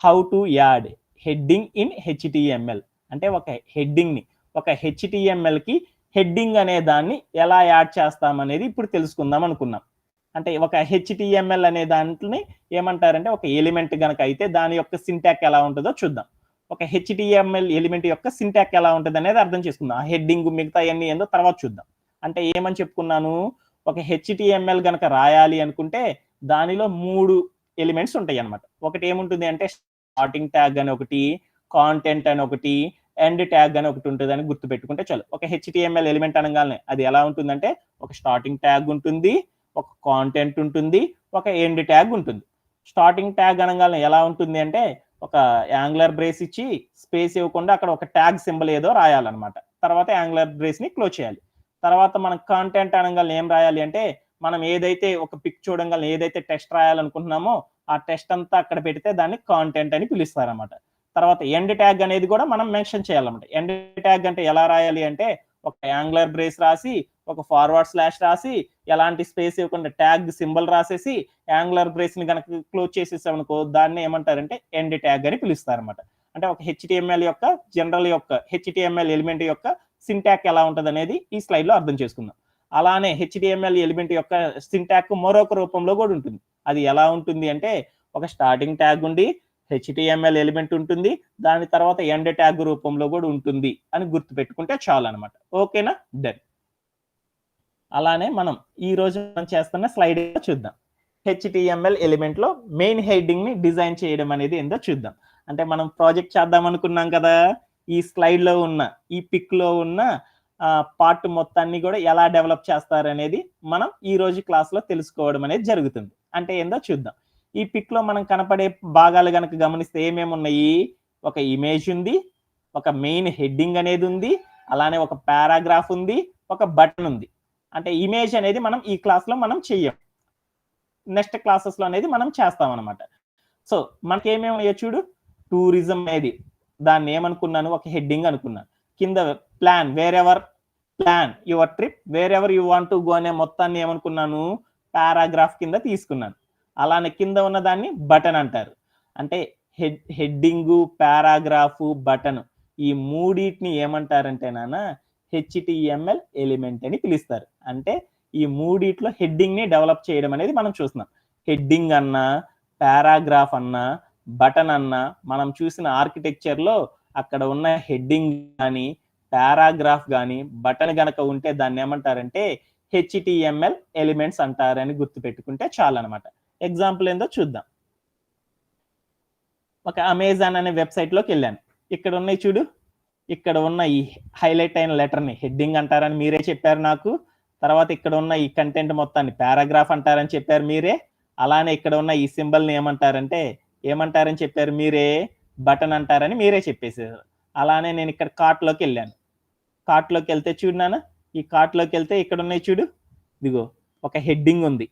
how to add heading in HTML అంటే ఒక హెడ్డింగ్ ని ఒక HTML కి హెడ్డింగ్ అనే దాన్ని ఎలా యాడ్ చేస్తామనేది ఇప్పుడు తెలుసుకుందాం అనుకున్నాం. అంటే ఒక HTML అనే దాంట్ని ఏమంటారంటే ఒక ఎలిమెంట్ గనక అయితే దాని యొక్క సింటాక్ ఎలా ఉంటుందో చూద్దాం. ఒక HTML ఎలిమెంట్ యొక్క సింటాక్ ఎలా ఉంటుంది అనేది అర్థం చేసుకుందాం. ఆ హెడ్డింగ్ మిగతా అన్ని ఏందో తర్వాత చూద్దాం. అంటే ఏమని చెప్పుకున్నాను, ఒక HTML గనక రాయాలి అనుకుంటే దానిలో 3 ఎలిమెంట్స్ ఉంటాయి అన్నమాట. ఒకటి ఏముంటుంది అంటే స్టార్టింగ్ ట్యాగ్ అని ఒకటి, కాంటెంట్ అని ఒకటి, ఎండ్ ట్యాగ్ అని ఒకటి ఉంటుంది అని గుర్తు పెట్టుకుంటే చాలు. ఒక HTML ఎలిమెంట్ అనగానే అది ఎలా ఉంటుందంటే ఒక స్టార్టింగ్ ట్యాగ్ ఉంటుంది, ఒక కాంటెంట్ ఉంటుంది, ఒక ఎండ్ ట్యాగ్ ఉంటుంది. స్టార్టింగ్ ట్యాగ్ అనగానే ఎలా ఉంటుంది అంటే ఒక యాంగులర్ బ్రేస్ ఇచ్చి స్పేస్ ఇవ్వకుండా అక్కడ ఒక ట్యాగ్ సింబల్ ఏదో రాయాలన్నమాట. తర్వాత యాంగులర్ బ్రేస్ ని క్లోజ్ చేయాలి. తర్వాత మనం కాంటెంట్ అనగానే ఏం రాయాలి అంటే మనం ఏదైతే ఒక పిక్ చూడంగానే ఏదైతే టెస్ట్ రాయాలనుకుంటున్నామో ఆ టెస్ట్ అంతా అక్కడ పెడితే దాన్ని కాంటెంట్ అని పిలుస్తారన్నమాట. తర్వాత ఎండ్ ట్యాగ్ అనేది కూడా మనం మెన్షన్ చేయాలన్నమాట. ఎండ్ ట్యాగ్ అంటే ఎలా రాయాలి అంటే ఒక యాంగులర్ బ్రేస్ రాసి, ఒక ఫార్వర్డ్ స్లాష్ రాసి, ఎలాంటి స్పేస్ ఇవ్వకుండా ట్యాగ్ సింబల్ రాసేసి యాంగులర్ బ్రేస్ ని కనుక క్లోజ్ చేసేసామనుకో దాన్ని ఏమంటారంటే ఎండ్ ట్యాగ్ అని పిలుస్తారన్నమాట. అంటే ఒక HTML యొక్క జనరల్ యొక్క HTML ఎలిమెంట్ యొక్క సింటాక్ ఎలా ఉంటుంది అనేది ఈ స్లైడ్ లో అర్థం చేసుకుందాం. అలానే HTML ఎలిమెంట్ యొక్క సింటాక్ మరొక రూపంలో కూడా ఉంటుంది. అది ఎలా ఉంటుంది అంటే ఒక స్టార్టింగ్ ట్యాగ్ ఉండి HTML ఎలిమెంట్ ఉంటుంది, దాని తర్వాత ఎండ్ ట్యాగ్ రూపంలో కూడా ఉంటుంది అని గుర్తుపెట్టుకుంటే చాలు అనమాట. ఓకేనా? డన్. అలానే మనం ఈ రోజు మనం చేస్తున్న స్లైడ్ చూద్దాం. HTML ఎలిమెంట్ లో మెయిన్ హెడ్డింగ్ ని డిజైన్ చేయడం అనేది ఏందో చూద్దాం. అంటే మనం ప్రాజెక్ట్ చేద్దాం అనుకున్నాం కదా, ఈ స్లైడ్ లో ఉన్న ఈ పిక్ లో ఉన్న పార్ట్ మొత్తాన్ని కూడా ఎలా డెవలప్ చేస్తారు అనేది మనం ఈ రోజు క్లాస్ లో తెలుసుకోవడం అనేది జరుగుతుంది. అంటే ఏందో చూద్దాం. ఈ పిక్ లో మనం కనపడే భాగాలు కనుక గమనిస్తే ఏమేమి ఉన్నాయి? ఒక ఇమేజ్ ఉంది, ఒక మెయిన్ హెడ్డింగ్ అనేది ఉంది, అలానే ఒక పారాగ్రాఫ్ ఉంది, ఒక బటన్ ఉంది. అంటే ఇమేజ్ అనేది మనం ఈ క్లాస్ లో మనం చెయ్యం, నెక్స్ట్ క్లాసెస్ లో అనేది మనం చేస్తాం అనమాట. సో మనకి ఏమేమి ఉన్నాయో చూడు. టూరిజం అనేది దాన్ని ఏమనుకున్నాను, ఒక హెడ్డింగ్ అనుకున్నాను. కింద plan, wear ever plan your trip wear ever you want to go అనే మొత్తాన్ని ఏమనుకున్నాను, పారాగ్రాఫ్ కింద తీసుకున్నాను. అలానే కింద ఉన్న దాన్ని బటన్ అంటారు. అంటే హెడ్డింగ్, పారాగ్రాఫ్, బటన్ ఈ మూడింటిని ఏమంటారంటే నాన్న HTML ఎలిమెంట్ అని పిలుస్తారు. అంటే ఈ మూడిట్లో హెడ్డింగ్ ని డెవలప్ చేయడం అనేది మనం చూస్తున్నాం. హెడ్డింగ్ అన్నా, పారాగ్రాఫ్ అన్నా, బటన్ అన్నా మనం చూసిన ఆర్కిటెక్చర్ లో అక్కడ ఉన్న హెడ్డింగ్ కానీ, పారాగ్రాఫ్ కానీ, బటన్ గనక ఉంటే దాన్ని ఏమంటారంటే HTML ఎలిమెంట్స్ అంటారని గుర్తుపెట్టుకుంటే చాలు అనమాట. ఎగ్జాంపుల్ ఏందో చూద్దాం. ఒక అమెజాన్ అనే వెబ్సైట్ లోకి వెళ్ళాను. ఇక్కడ ఉన్నాయి చూడు, ఇక్కడ ఉన్న ఈ హైలైట్ అయిన లెటర్ ని హెడ్డింగ్ అంటారని మీరే చెప్పారు నాకు. తర్వాత ఇక్కడ ఉన్న ఈ కంటెంట్ మొత్తాన్ని పారాగ్రాఫ్ అంటారని చెప్పారు మీరే. అలానే ఇక్కడ ఉన్న ఈ సింబల్ ని ఏమంటారని చెప్పారు మీరే, బటన్ అంటారని మీరే చెప్పేసారు. అలానే నేను ఇక్కడ కార్ట్ లోకి వెళ్ళాను. కార్ట్ లోకి వెళ్తే చూడనా, ఈ కార్ట్ లోకి వెళ్తే ఇక్కడ ఉన్నాయి చూడు, ఇదిగో ఒక హెడ్డింగ్ ఉంది.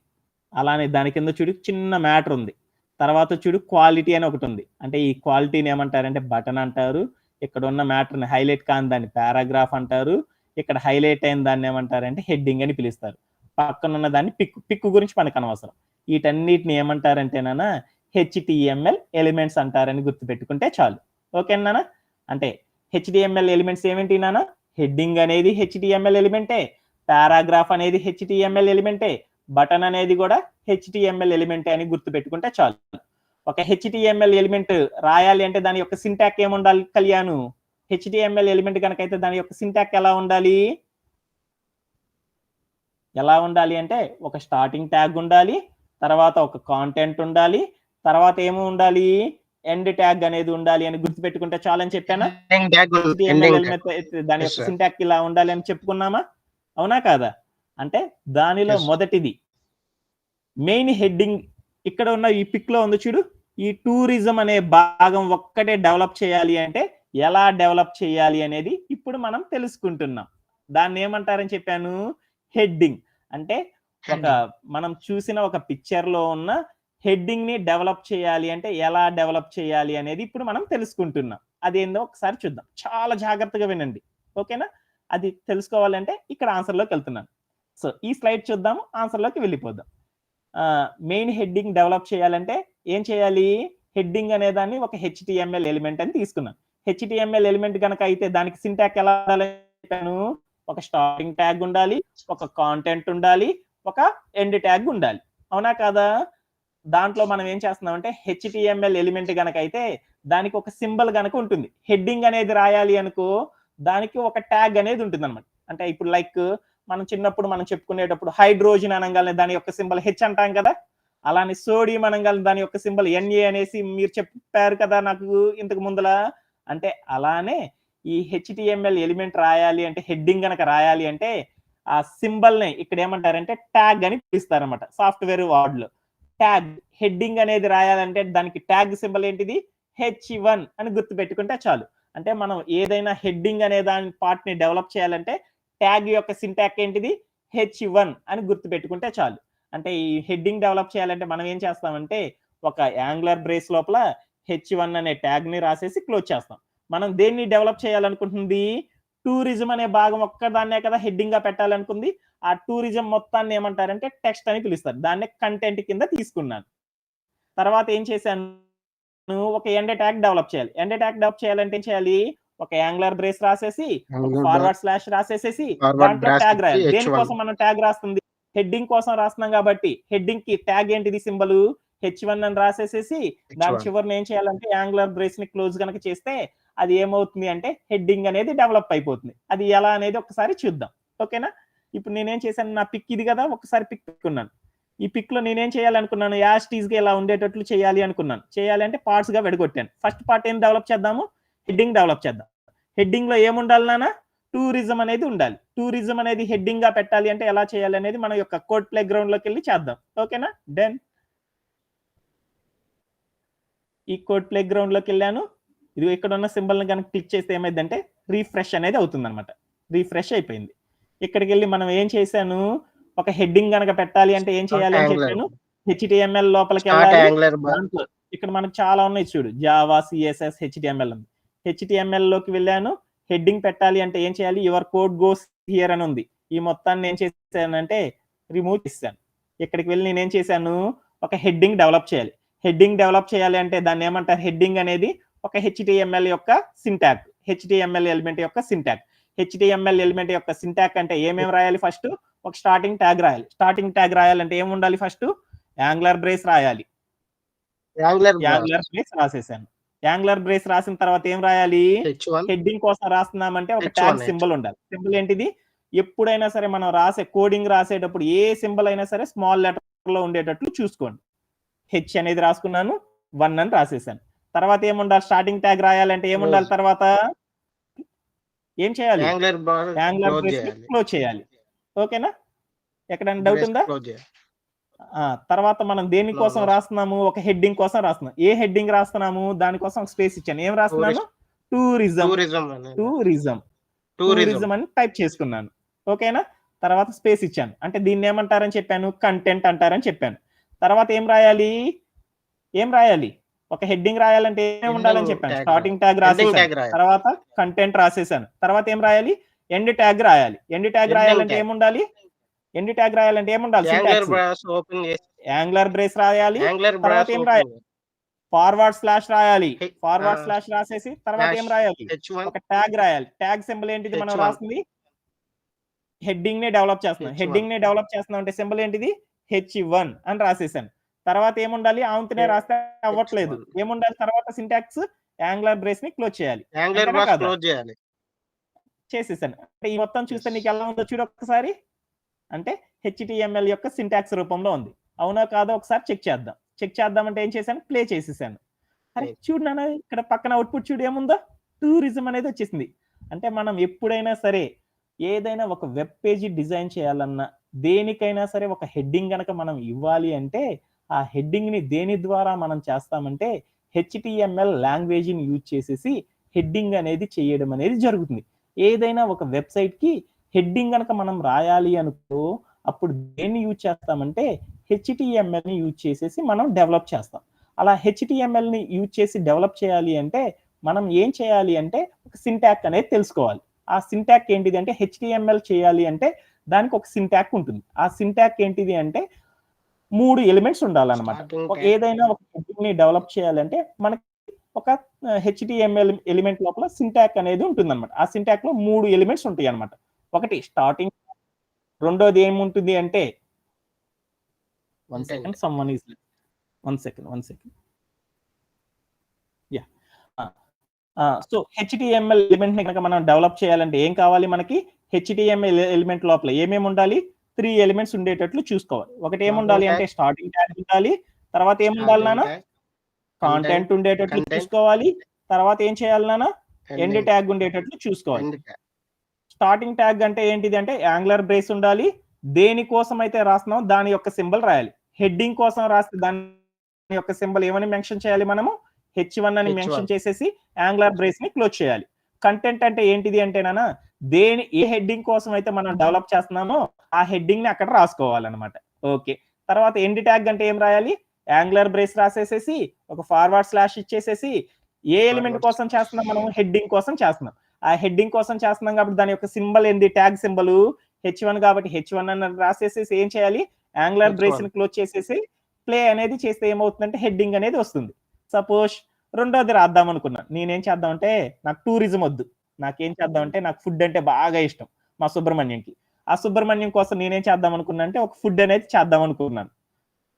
అలానే దాని కింద చూడు చిన్న మ్యాటర్ ఉంది. తర్వాత చూడు క్వాలిటీ అని ఒకటి ఉంది. అంటే ఈ క్వాలిటీని ఏమంటారంటే బటన్ అంటారు. ఇక్కడ ఉన్న మ్యాటర్ని హైలైట్ కాని దాన్ని పారాగ్రాఫ్ అంటారు. ఇక్కడ హైలైట్ అయిన దాన్ని ఏమంటారంటే హెడ్డింగ్ అని పిలుస్తారు. పక్కన ఉన్న దాన్ని పిక్ గురించి మనకు అనవసరం. వీటన్నిటిని ఏమంటారంటేనా HTML ఎలిమెంట్స్ అంటారని గుర్తుపెట్టుకుంటే చాలు. ఓకేనా? అంటే HTML ఎలిమెంట్స్ ఏమిటి నాన్న? హెడ్డింగ్ అనేది HTML ఎలిమెంటే, పారాగ్రాఫ్ అనేది HTML ఎలిమెంటే, బటన్ అనేది కూడా HTML ఎలిమెంటే అని గుర్తుపెట్టుకుంటే చాలు. ఒక HTML ఎలిమెంట్ రాయాలి అంటే దాని యొక్క సింటాక్ ఏముండాలి కళ్యాణ్? HTML ఎలిమెంట్ కనుక అయితే దాని యొక్క సింటాక్ ఎలా ఉండాలి అంటే ఒక స్టార్టింగ్ ట్యాగ్ ఉండాలి, తర్వాత ఒక కాంటెంట్ ఉండాలి, తర్వాత ఏమో ఉండాలి, ఎండ్ ట్యాగ్ అనేది ఉండాలి అని గుర్తుపెట్టుకుంటే చాలని చెప్పానా? HTML ఎలిమెంట్ దాని యొక్క సింటాక్ ఇలా ఉండాలి అని చెప్పుకున్నామా? అవునా కాదా? అంటే దానిలో మొదటిది మెయిన్ హెడ్డింగ్. ఇక్కడ ఉన్న ఈ పిక్ లో ఉంది చూడు, ఈ టూరిజం అనే భాగం ఒక్కటే డెవలప్ చేయాలి అంటే ఎలా డెవలప్ చేయాలి అనేది ఇప్పుడు మనం తెలుసుకుంటున్నాం. దాన్ని ఏమంటారని చెప్పాను? హెడ్డింగ్. అంటే ఒక మనం చూసిన ఒక పిక్చర్ లో ఉన్న హెడ్డింగ్ ని డెవలప్ చేయాలి అంటే ఎలా డెవలప్ చేయాలి అనేది ఇప్పుడు మనం తెలుసుకుంటున్నాం. అదేందో ఒకసారి చూద్దాం. చాలా జాగ్రత్తగా వినండి. ఓకేనా? అది తెలుసుకోవాలంటే ఇక్కడ ఆన్సర్ లోకి వెళ్తున్నాను. సో ఈ స్లైడ్ చూద్దాము, ఆన్సర్ లోకి వెళ్ళిపోదాం. మెయిన్ హెడ్డింగ్ డెవలప్ చేయాలంటే ఏం చేయాలి? హెడ్డింగ్ అనే దాన్ని ఒక HTML ఎలిమెంట్ అని తీసుకున్నాను. HTML ఎలిమెంట్ కనుక అయితే దానికి సింటాక్ ఎలా చెప్పాను? ఒక స్టార్టింగ్ ట్యాగ్ ఉండాలి, ఒక కాంటెంట్ ఉండాలి, ఒక ఎండ్ ట్యాగ్ ఉండాలి. అవునా కాదా? దాంట్లో మనం ఏం చేస్తున్నాం అంటే HTML ఎలిమెంట్ కనుక అయితే దానికి ఒక సింబల్ కనుక ఉంటుంది. హెడ్డింగ్ అనేది రాయాలి అనుకో దానికి ఒక ట్యాగ్ అనేది ఉంటుంది అనమాట. అంటే ఇప్పుడు లైక్ మనం చిన్నప్పుడు మనం చెప్పుకునేటప్పుడు హైడ్రోజన్ అనగానే దాని యొక్క సింబల్ H అంటాం కదా. అలానే సోడియం అనగానే దాని యొక్క సింబల్ Na అనేసి మీరు చెప్పారు కదా నాకు ఇంతకు ముందల. అంటే అలానే ఈ HTML ఎలిమెంట్ రాయాలి అంటే హెడ్డింగ్ కనుక రాయాలి అంటే ఆ సింబల్ ని ఇక్కడ ఏమంటారంటే ట్యాగ్ అని పిలుస్తారన్నమాట. సాఫ్ట్వేర్ వర్డ్ లో ట్యాగ్. హెడ్డింగ్ అనేది రాయాలంటే దానికి ట్యాగ్ సింబల్ ఏంటిది? H1 అని గుర్తు పెట్టుకుంటే చాలు. అంటే మనం ఏదైనా హెడ్డింగ్ అనే దాని పార్ట్ ని డెవలప్ చేయాలంటే ట్యాగ్ యొక్క సింటాక్ ఏంటిది? H1 అని గుర్తుపెట్టుకుంటే చాలు. అంటే ఈ హెడ్డింగ్ డెవలప్ చేయాలంటే మనం ఏం చేస్తామంటే ఒక యాంగులర్ బ్రేస్ లోపల H1 అనే ట్యాగ్ ని రాసేసి క్లోజ్ చేస్తాం. మనం దేన్ని డెవలప్ చేయాలనుకుంటుంది? టూరిజం అనే భాగం ఒక్కదాన్నే కదా హెడ్డింగ్ గా పెట్టాలనుకుంది. ఆ టూరిజం మొత్తాన్ని ఏమంటారంటే టెక్స్ట్ అని పిలుస్తారు. దాన్నే కంటెంట్ కింద తీసుకున్నాను. తర్వాత ఏం చేశాను? ఒక ఎండ్ ట్యాగ్ డెవలప్ చేయాలి. ఎండ్ ట్యాగ్ డెవలప్ చేయాలంటే ఏం చేయాలి? ఒక యాంగులర్ బ్రేస్ రాసేసి, ఒక ఫార్వర్డ్ స్లాష్ రాసేసేసి, దాంట్లో ట్యాగ్ రాయాలి. దేనికోసం మనం ట్యాగ్ రాస్తుంది? హెడ్డింగ్ కోసం రాస్తున్నాం కాబట్టి హెడ్డింగ్ కి ట్యాగ్ ఏంటిది సింబల్? H1 అని రాసేసేసి దాని చివరిని ఏం చేయాలంటే యాంగులర్ బ్రేస్ ని క్లోజ్ గనక చేస్తే అది ఏమవుతుంది అంటే హెడ్డింగ్ అనేది డెవలప్ అయిపోతుంది. అది ఎలా అనేది ఒకసారి చూద్దాం. ఓకేనా? ఇప్పుడు నేనేం చేశాను? నా పిక్ ఇది కదా, ఒకసారి పిక్ పెట్టుకున్నాను. ఈ పిక్ లో నేనేం చేయాలనుకున్నాను? యాజ్ టీజ్ గా ఇలా ఉండేటట్లు చేయాలి అనుకున్నాను. చేయాలి అంటే పార్ట్స్ గా విడగొట్టాను. ఫస్ట్ పార్ట్ ఏం డెవలప్ చేద్దాము? హెడ్డింగ్ డెవలప్ చేద్దాం. హెడ్డింగ్ లో ఏముండాలి నాన్న? టూరిజం అనేది ఉండాలి. టూరిజం అనేది హెడ్డింగ్ గా పెట్టాలి అంటే ఎలా చేయాలి అనేది మన యొక్క కోడ్ ప్లే గ్రౌండ్ లోకి వెళ్ళి చేద్దాం. ఓకేనా? డన్. ఈ కోడ్ ప్లే గ్రౌండ్ లోకి వెళ్ళాను. ఇది ఇక్కడ ఉన్న సింబల్ ని కనుక క్లిక్ చేస్తే ఏమైందంటే రీఫ్రెష్ అనేది అవుతుంది అనమాట. రీఫ్రెష్ అయిపోయింది. ఇక్కడికి వెళ్ళి మనం ఏం చేశాను? ఒక హెడ్డింగ్ గనక పెట్టాలి అంటే ఏం చేయాలి అని చెప్పాను? HTML లోపలికి వెళ్ళాలి. దాంట్లో ఇక్కడ మనకు చాలా ఉన్నాయి చూడు, జావా, CSS, HTML ఉంది. HTML లోకి వెళ్ళాను. హెడ్డింగ్ పెట్టాలి అంటే ఏం చేయాలి? యువర్ కోడ్ గోస్ హియర్ అని ఉంది. ఈ మొత్తాన్ని ఏం చేశానంటే రిమూవ్ చేశాను. ఇక్కడికి వెళ్ళి నేను ఏం చేశాను? ఒక హెడ్డింగ్ డెవలప్ చేయాలి. హెడ్డింగ్ డెవలప్ చేయాలి అంటే దాన్ని ఏమంటారు? హెడ్డింగ్ అనేది ఒక HTML యొక్క సింటాక్. HTML ఎలిమెంట్ యొక్క సింటాక్. HTML ఎలిమెంట్ యొక్క సింటాక్ అంటే ఏమేమి రాయాలి? ఫస్ట్ ఒక స్టార్టింగ్ ట్యాగ్ రాయాలి. స్టార్టింగ్ ట్యాగ్ రాయాలంటే ఏమి ఉండాలి? ఫస్ట్ యాంగులర్ బ్రేస్ రాయాలి. యాంగులర్ బ్రేస్ రాసేసాను. యాంగులర్ బ్రేస్ రాసిన తర్వాత ఏం రాయాలి? హెడ్డింగ్ కోసం రాస్తున్నామంటే ఒక ట్యాగ్ సింబల్ ఉండాలి. సింబల్ ఏంటిది? ఎప్పుడైనా సరే మనం రాసే కోడింగ్ రాసేటప్పుడు ఏ సింబల్ అయినా సరే స్మాల్ లెటర్ లో ఉండేటట్లు చూసుకోండి. H అనేది రాసుకున్నాను, 1 అని రాసేసాను. తర్వాత ఏముండాలి? స్టార్టింగ్ ట్యాగ్ రాయాలంటే ఏముండాలి? తర్వాత ఏం చేయాలి? యాంగులర్ బ్రేస్ ని క్లోజ్ చేయాలి. ఓకేనా? ఎక్కడైనా డౌట్ ఉందా? తర్వాత మనం దేనికోసం రాస్తున్నాము? ఒక హెడ్డింగ్ కోసం రాస్తున్నాం. ఏ హెడ్డింగ్ రాస్తున్నాము? దానికోసం స్పేస్ ఇచ్చాను. ఏం రాస్తున్నాను? టూరిజం అని టైప్ చేసుకున్నాను. ఓకేనా? తర్వాత స్పేస్ ఇచ్చాను. అంటే దీన్ని ఏమంటారని చెప్పాను? కంటెంట్ అంటారని చెప్పాను. తర్వాత ఏం రాయాలి? ఒక హెడ్డింగ్ రాయాలంటే ఏం ఉండాలని చెప్పాను? స్టార్టింగ్ ట్యాగ్ రాసేసాను. తర్వాత కంటెంట్ రాసేసాను. తర్వాత ఏం రాయాలి? ఎండ్ ట్యాగ్ రాయాలి. ఎండ్ ట్యాగ్ రాయాలంటే ఏముండాలి? యాంగులర్ బ్రేస్ రాయాలి. తర్వాత ఏం రాయాలి? ఫార్వర్డ్ స్లాష్ రాయాలి. ఫార్వర్డ్ స్లాష్ రాసేసి తర్వాత ఏం రాయాలి? ఒక ట్యాగ్ రాయాలి. ట్యాగ్ సింబల్ ఏంటిది? మనం రాస్తుంది హెడ్డింగ్ ని డెవలప్ చేస్తున్నాం. హెడ్డింగ్ ని డెవలప్ చేస్తున్నాం అంటే సింబల్ ఏంటిది? H1 అని రాసేసాను. తర్వాత ఏముండాలి? ఆంతనే రాస్తే అవ్వట్లేదు. ఏముండాలి? తర్వాత సింటాక్స్ యాంగులర్ బ్రేస్ ని క్లోజ్ చేయాలి. చేసేసాను. అంటే ఈ మొత్తం చూస్తే నీకు ఎలా ఉందో చూడు ఒక్కసారి. అంటే HTML యొక్క సింటాక్స్ రూపంలో ఉంది. అవునా కాదో ఒకసారి చెక్ చేద్దాం. చెక్ చేద్దామంటే ఏం చేశాను? ప్లే చేసేసాను. అరే చూడు నాన్న, ఇక్కడ పక్కన అవుట్పుట్ చూడు ఏముందో? టూరిజం అనేది వచ్చేసింది. అంటే మనం ఎప్పుడైనా సరే ఏదైనా ఒక వెబ్ పేజీ డిజైన్ చేయాలన్నా, దేనికైనా సరే ఒక హెడ్డింగ్ గనక మనం ఇవ్వాలి అంటే ఆ హెడ్డింగ్ ని దేని ద్వారా మనం చేస్తామంటే HTML లాంగ్వేజ్ని యూజ్ చేసేసి హెడ్డింగ్ అనేది చేయడం అనేది జరుగుతుంది. ఏదైనా ఒక వెబ్సైట్ కి హెడ్డింగ్ గనక మనం రాయాలి అనుకో అప్పుడు దేన్ని యూజ్ చేస్తామంటే HTML ని యూజ్ చేసేసి మనం డెవలప్ చేస్తాం. అలా HTML ని యూజ్ చేసి డెవలప్ చేయాలి అంటే మనం ఏం చేయాలి అంటే ఒక సింటాక్ అనేది తెలుసుకోవాలి. ఆ సింటాక్ ఏంటిది అంటే HTML చేయాలి అంటే దానికి ఒక సింటాక్ ఉంటుంది. ఆ సింటాక్ ఏంటిది అంటే 3 ఎలిమెంట్స్ ఉండాలన్నమాట. ఏదైనా ఒక హెడ్డింగ్ ని డెవలప్ చేయాలంటే మనకి ఒక HTML ఎలిమెంట్ లోపల సింటాక్ అనేది ఉంటుందన్నమాట. ఆ సింటాక్ లో 3 ఎలిమెంట్స్ ఉంటాయి అన్నమాట. ఒకటి స్టార్టింగ్, రెండోది ఏముంటుంది అంటే one second. So HTML element ని కనుక మనం డెవలప్ చేయాలంటే ఏం కావాలి? మనకి HTML ఎలిమెంట్ లోపల ఏమేమి ఉండాలి? 3 ఎలిమెంట్స్ ఉండేటట్లు చూసుకోవాలి. ఒకటి ఏముండాలి అంటే స్టార్టింగ్ ట్యాగ్ ఉండాలి. తర్వాత ఏముండాలి నాన్న? కాంటెంట్ ఉండేటట్లు చూసుకోవాలి. తర్వాత ఏం చేయాలి నాన్న? ఎండ్ ట్యాగ్ ఉండేటట్లు చూసుకోవాలి. స్టార్టింగ్ ట్యాగ్ అంటే ఏంటిది అంటే యాంగులర్ బ్రేస్ ఉండాలి. దేనికోసం అయితే రాస్తున్నాం దాని యొక్క సింబల్ రాయాలి. హెడ్డింగ్ కోసం రాస్తే దాని యొక్క సింబల్ ఏమని మెన్షన్ చేయాలి? మనము H1 అని మెన్షన్ చేసేసి యాంగులర్ బ్రేస్ ని క్లోజ్ చేయాలి. కంటెంట్ అంటే ఏంటిది అంటే నాన్న, ఏ హెడ్డింగ్ కోసం అయితే మనం డెవలప్ చేస్తున్నామో ఆ హెడ్డింగ్ ని అక్కడ రాసుకోవాలన్నమాట. ఓకే. తర్వాత ఎండ్ ట్యాగ్ అంటే ఏం రాయాలి? యాంగులర్ బ్రేస్ రాసేసేసి ఒక ఫార్వర్డ్ స్లాష్ ఇచ్చేసేసి ఏ ఎలిమెంట్ కోసం చేస్తున్నాం మనం? హెడ్డింగ్ కోసం చేస్తున్నాం. ఆ హెడ్డింగ్ కోసం చేస్తున్నాం కాబట్టి దాని యొక్క సింబల్ ఏంది? ట్యాగ్ సింబల్ H1 కాబట్టి H1 అని రాసేసేసి ఏం చేయాలి? యాంగులర్ బ్రేస్ ని క్లోజ్ చేసేసి ప్లే అనేది చేస్తే ఏమవుతుందంటే హెడ్డింగ్ అనేది వస్తుంది. సపోజ్ రెండోది రాద్దాం అనుకున్నాను. నేనేం చేద్దాం అంటే నాకు టూరిజం వద్దు. నాకేం చేద్దాం అంటే నాకు ఫుడ్ అంటే బాగా ఇష్టం మా సుబ్రహ్మణ్యంకి. ఆ సుబ్రహ్మణ్యం కోసం నేనేం చేద్దాం అనుకున్నా అంటే ఒక ఫుడ్ అనేది చేద్దాం అనుకున్నాను.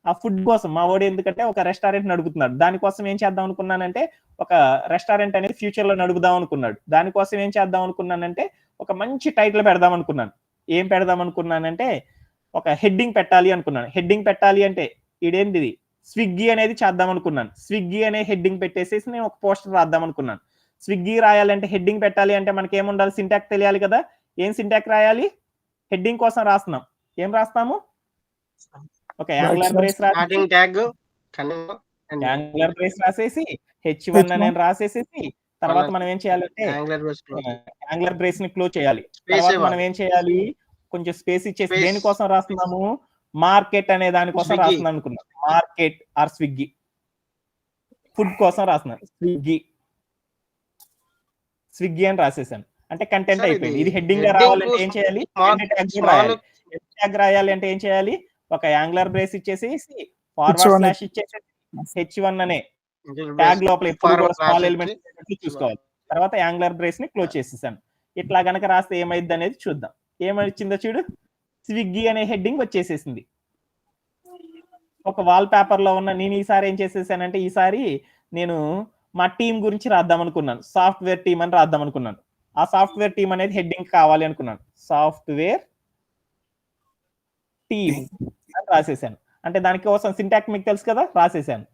ఆ ఫుడ్ కోసం మా వాడు ఎందుకంటే ఒక రెస్టారెంట్ నడుపుతున్నాడు. దానికోసం ఏం చేద్దాం అనుకున్నానంటే ఒక రెస్టారెంట్ అనేది ఫ్యూచర్ లో నడుపుదాం అనుకున్నాడు. దానికోసం ఏం చేద్దాం అనుకున్నానంటే ఒక మంచి టైటిల్ పెడదాం అనుకున్నాను. ఏం పెడదాం అనుకున్నానంటే ఒక హెడ్డింగ్ పెట్టాలి అనుకున్నాను. హెడ్డింగ్ పెట్టాలి అంటే ఇదేంటిది స్విగ్గీ అనేది చేద్దాం అనుకున్నాను. స్విగ్గీ అనే హెడ్డింగ్ పెట్టేసేసి నేను ఒక పోస్టర్ రాద్దాం అనుకున్నాను. స్విగ్గీ రాయాలంటే హెడ్డింగ్ పెట్టాలి అంటే మనకి ఏముండాలి? సింటాక్స్ తెలియాలి కదా. ఏం సింటాక్స్ రాయాలి? హెడ్డింగ్ కోసం రాస్తున్నాం. ఏం రాస్తాము? ఒక angular brace starting tag angular brace రాసేసి H1 అని రాసేసేసి తర్వాత మనం ఏం చేయాలంటే యాంగులర్ బ్రేస్ ని క్లోజ్ చేయాలి. తర్వాత మనం ఏం చేయాలి? కొంచెం స్పేస్ ఇచ్చేసి దేనికోసం రాస్తున్నాము? మార్కెట్ అనే దానికోసం రాస్తున్నాం అనుకున్నాం. Market are Swiggy. ఫుడ్ కోసం రాస్తున్నాను. స్విగ్గీ అని రాసేసాను. అంటే కంటెంట్ అయిపోయింది. ఇది హెడ్డింగ్ గా రావాలంటే ఏం చేయాలి? ఎండ్ ట్యాగ్ రాయాలి అంటే ఏం చేయాలి? ఒక యాంగులర్ బ్రేస్ ఇచ్చేసి ఫార్వర్డ్ స్లాష్ ఇచ్చేసి H1 అనే ట్యాగ్ లోపల ఎప్పుడు కూడా స్మాల్ ఎలిమెంట్ చూసుకోవాలి. తర్వాత యాంగులర్ బ్రేస్ ని క్లోజ్ చేసేసాను. ఇట్లా గనక రాస్తే ఏమైంది అనేది చూద్దాం. ఏమొచ్చిందో చూడు. స్విగ్గీ అనే హెడ్డింగ్ వచ్చేసేసింది. ఒక వాల్ పేపర్ లో ఉన్న నేను ఈసారి ఏం చేసేసానంటే ఈసారి నేను మా టీం గురించి రాద్దాం అనుకున్నాను. సాఫ్ట్వేర్ టీం అని రాద్దాం అనుకున్నాను. ఆ సాఫ్ట్వేర్ టీం అనేది హెడ్డింగ్ కావాలి అనుకున్నాను. సాఫ్ట్వేర్ టీం అని రాసేసాను. అంటే దానికోసం సింటాక్స్ మీకు తెలుసు కదా, రాసేసాను.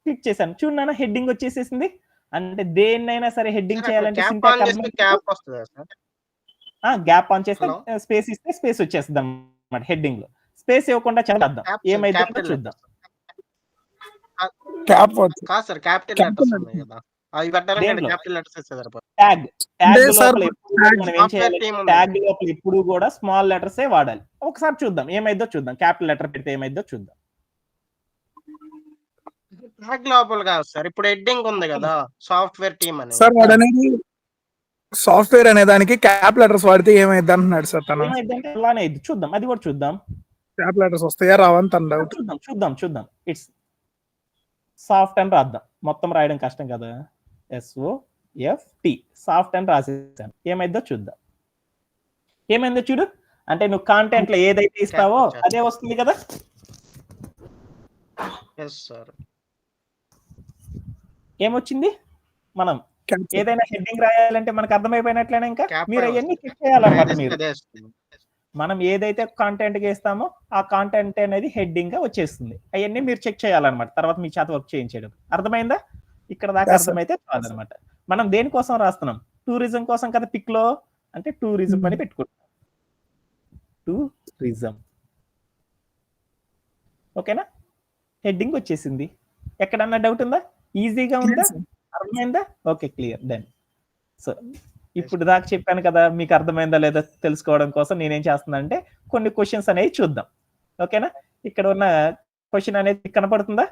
క్లిక్ చేశాను. చూడన్నా హెడ్డింగ్ వచ్చేసేసింది. అంటే దేన్నైనా సరే హెడ్డింగ్ చేయాలంటే గ్యాప్ ఆన్ చేస్తే స్పేస్ ఇస్తే స్పేస్ వచ్చేస్తుంది అన్నమాట. హెడ్డింగ్ లో స్పేస్ ఇవ్వకుండా చేద్దాం. ఏమైందో చూద్దాం. ట్యాగ్ లోపల ఎప్పుడు కూడా స్మాల్ లెటర్స్ వాడాలి. ఒకసారి చూద్దాం ఏమైందో చూద్దాం. క్యాపిటల్ లెటర్ పెడితే ఏమైందో చూద్దాం. ట్యాగ్ లోపల కాదు సార్, ఇప్పుడు హెడ్డింగ్ ఉంది కదా సాఫ్ట్వేర్ టీమ్ అని. సార్ వాడు అనేది సాఫ్ట్వేర్ అనే దానికి క్యాప్ లెటర్స్ వాడితే ఏమైంది అంటున్నాడు సార్ తను. ఏమైందంటే అలానే ఇది చూద్దాం. అది కూడా చూద్దాం. క్యాప్ లెటర్స్ వస్తాయా రావని తన డౌట్. చూద్దాం. ఇట్స్ సాఫ్ట్ అని రాద్దాం. మొత్తం రాయడం కష్టం కదా. SOFT సాఫ్ట్ అని రాసేసాను. ఏమైందో చూద్దాం. ఏమైందో చూడు. అంటే నువ్వు కాంటెంట్ లో ఏదైతే ఇస్తావో అదే వస్తుంది కదా. ఏమొచ్చింది? మనం ఏదైనా హెడ్డింగ్ రాయాలంటే మనకు అర్థమైపోయినట్లేనా? ఇంకా మీరు అవన్నీ చెక్ చేయాలన్నమాట. మీరు మనం ఏదైతే కాంటెంట్ గా ఇస్తామో ఆ కాంటెంట్ అనేది హెడ్డింగ్ గా వచ్చేస్తుంది. అవన్నీ మీరు చెక్ చేయాలన్నమాట. తర్వాత మీ చేత వర్క్ చేయించడం. అర్థమైందా? ఇక్కడ దాకా అర్థమైతే కాదనమాట. మనం దేనికోసం రాస్తున్నాం? టూరిజం కోసం కదా. పిక్ లో అంటే టూరిజం అని పెట్టుకుంటాం. టూరిజం. ఓకేనా? హెడ్డింగ్ వచ్చేసింది. ఎక్కడన్నా డౌట్ ఉందా? ఈజీగా ఉందా? అర్థమైందా? Okay, clear, done. సో ఇప్పుడు దాకా చెప్పాను కదా, మీకు అర్థమైందా లేదా తెలుసుకోవడం కోసం నేనేం చేస్తున్నా అంటే కొన్ని క్వశ్చన్స్ అనేవి చూద్దాం. ఓకేనా? ఇక్కడ ఉన్న క్వశ్చన్ అనేది కనపడుతుందా?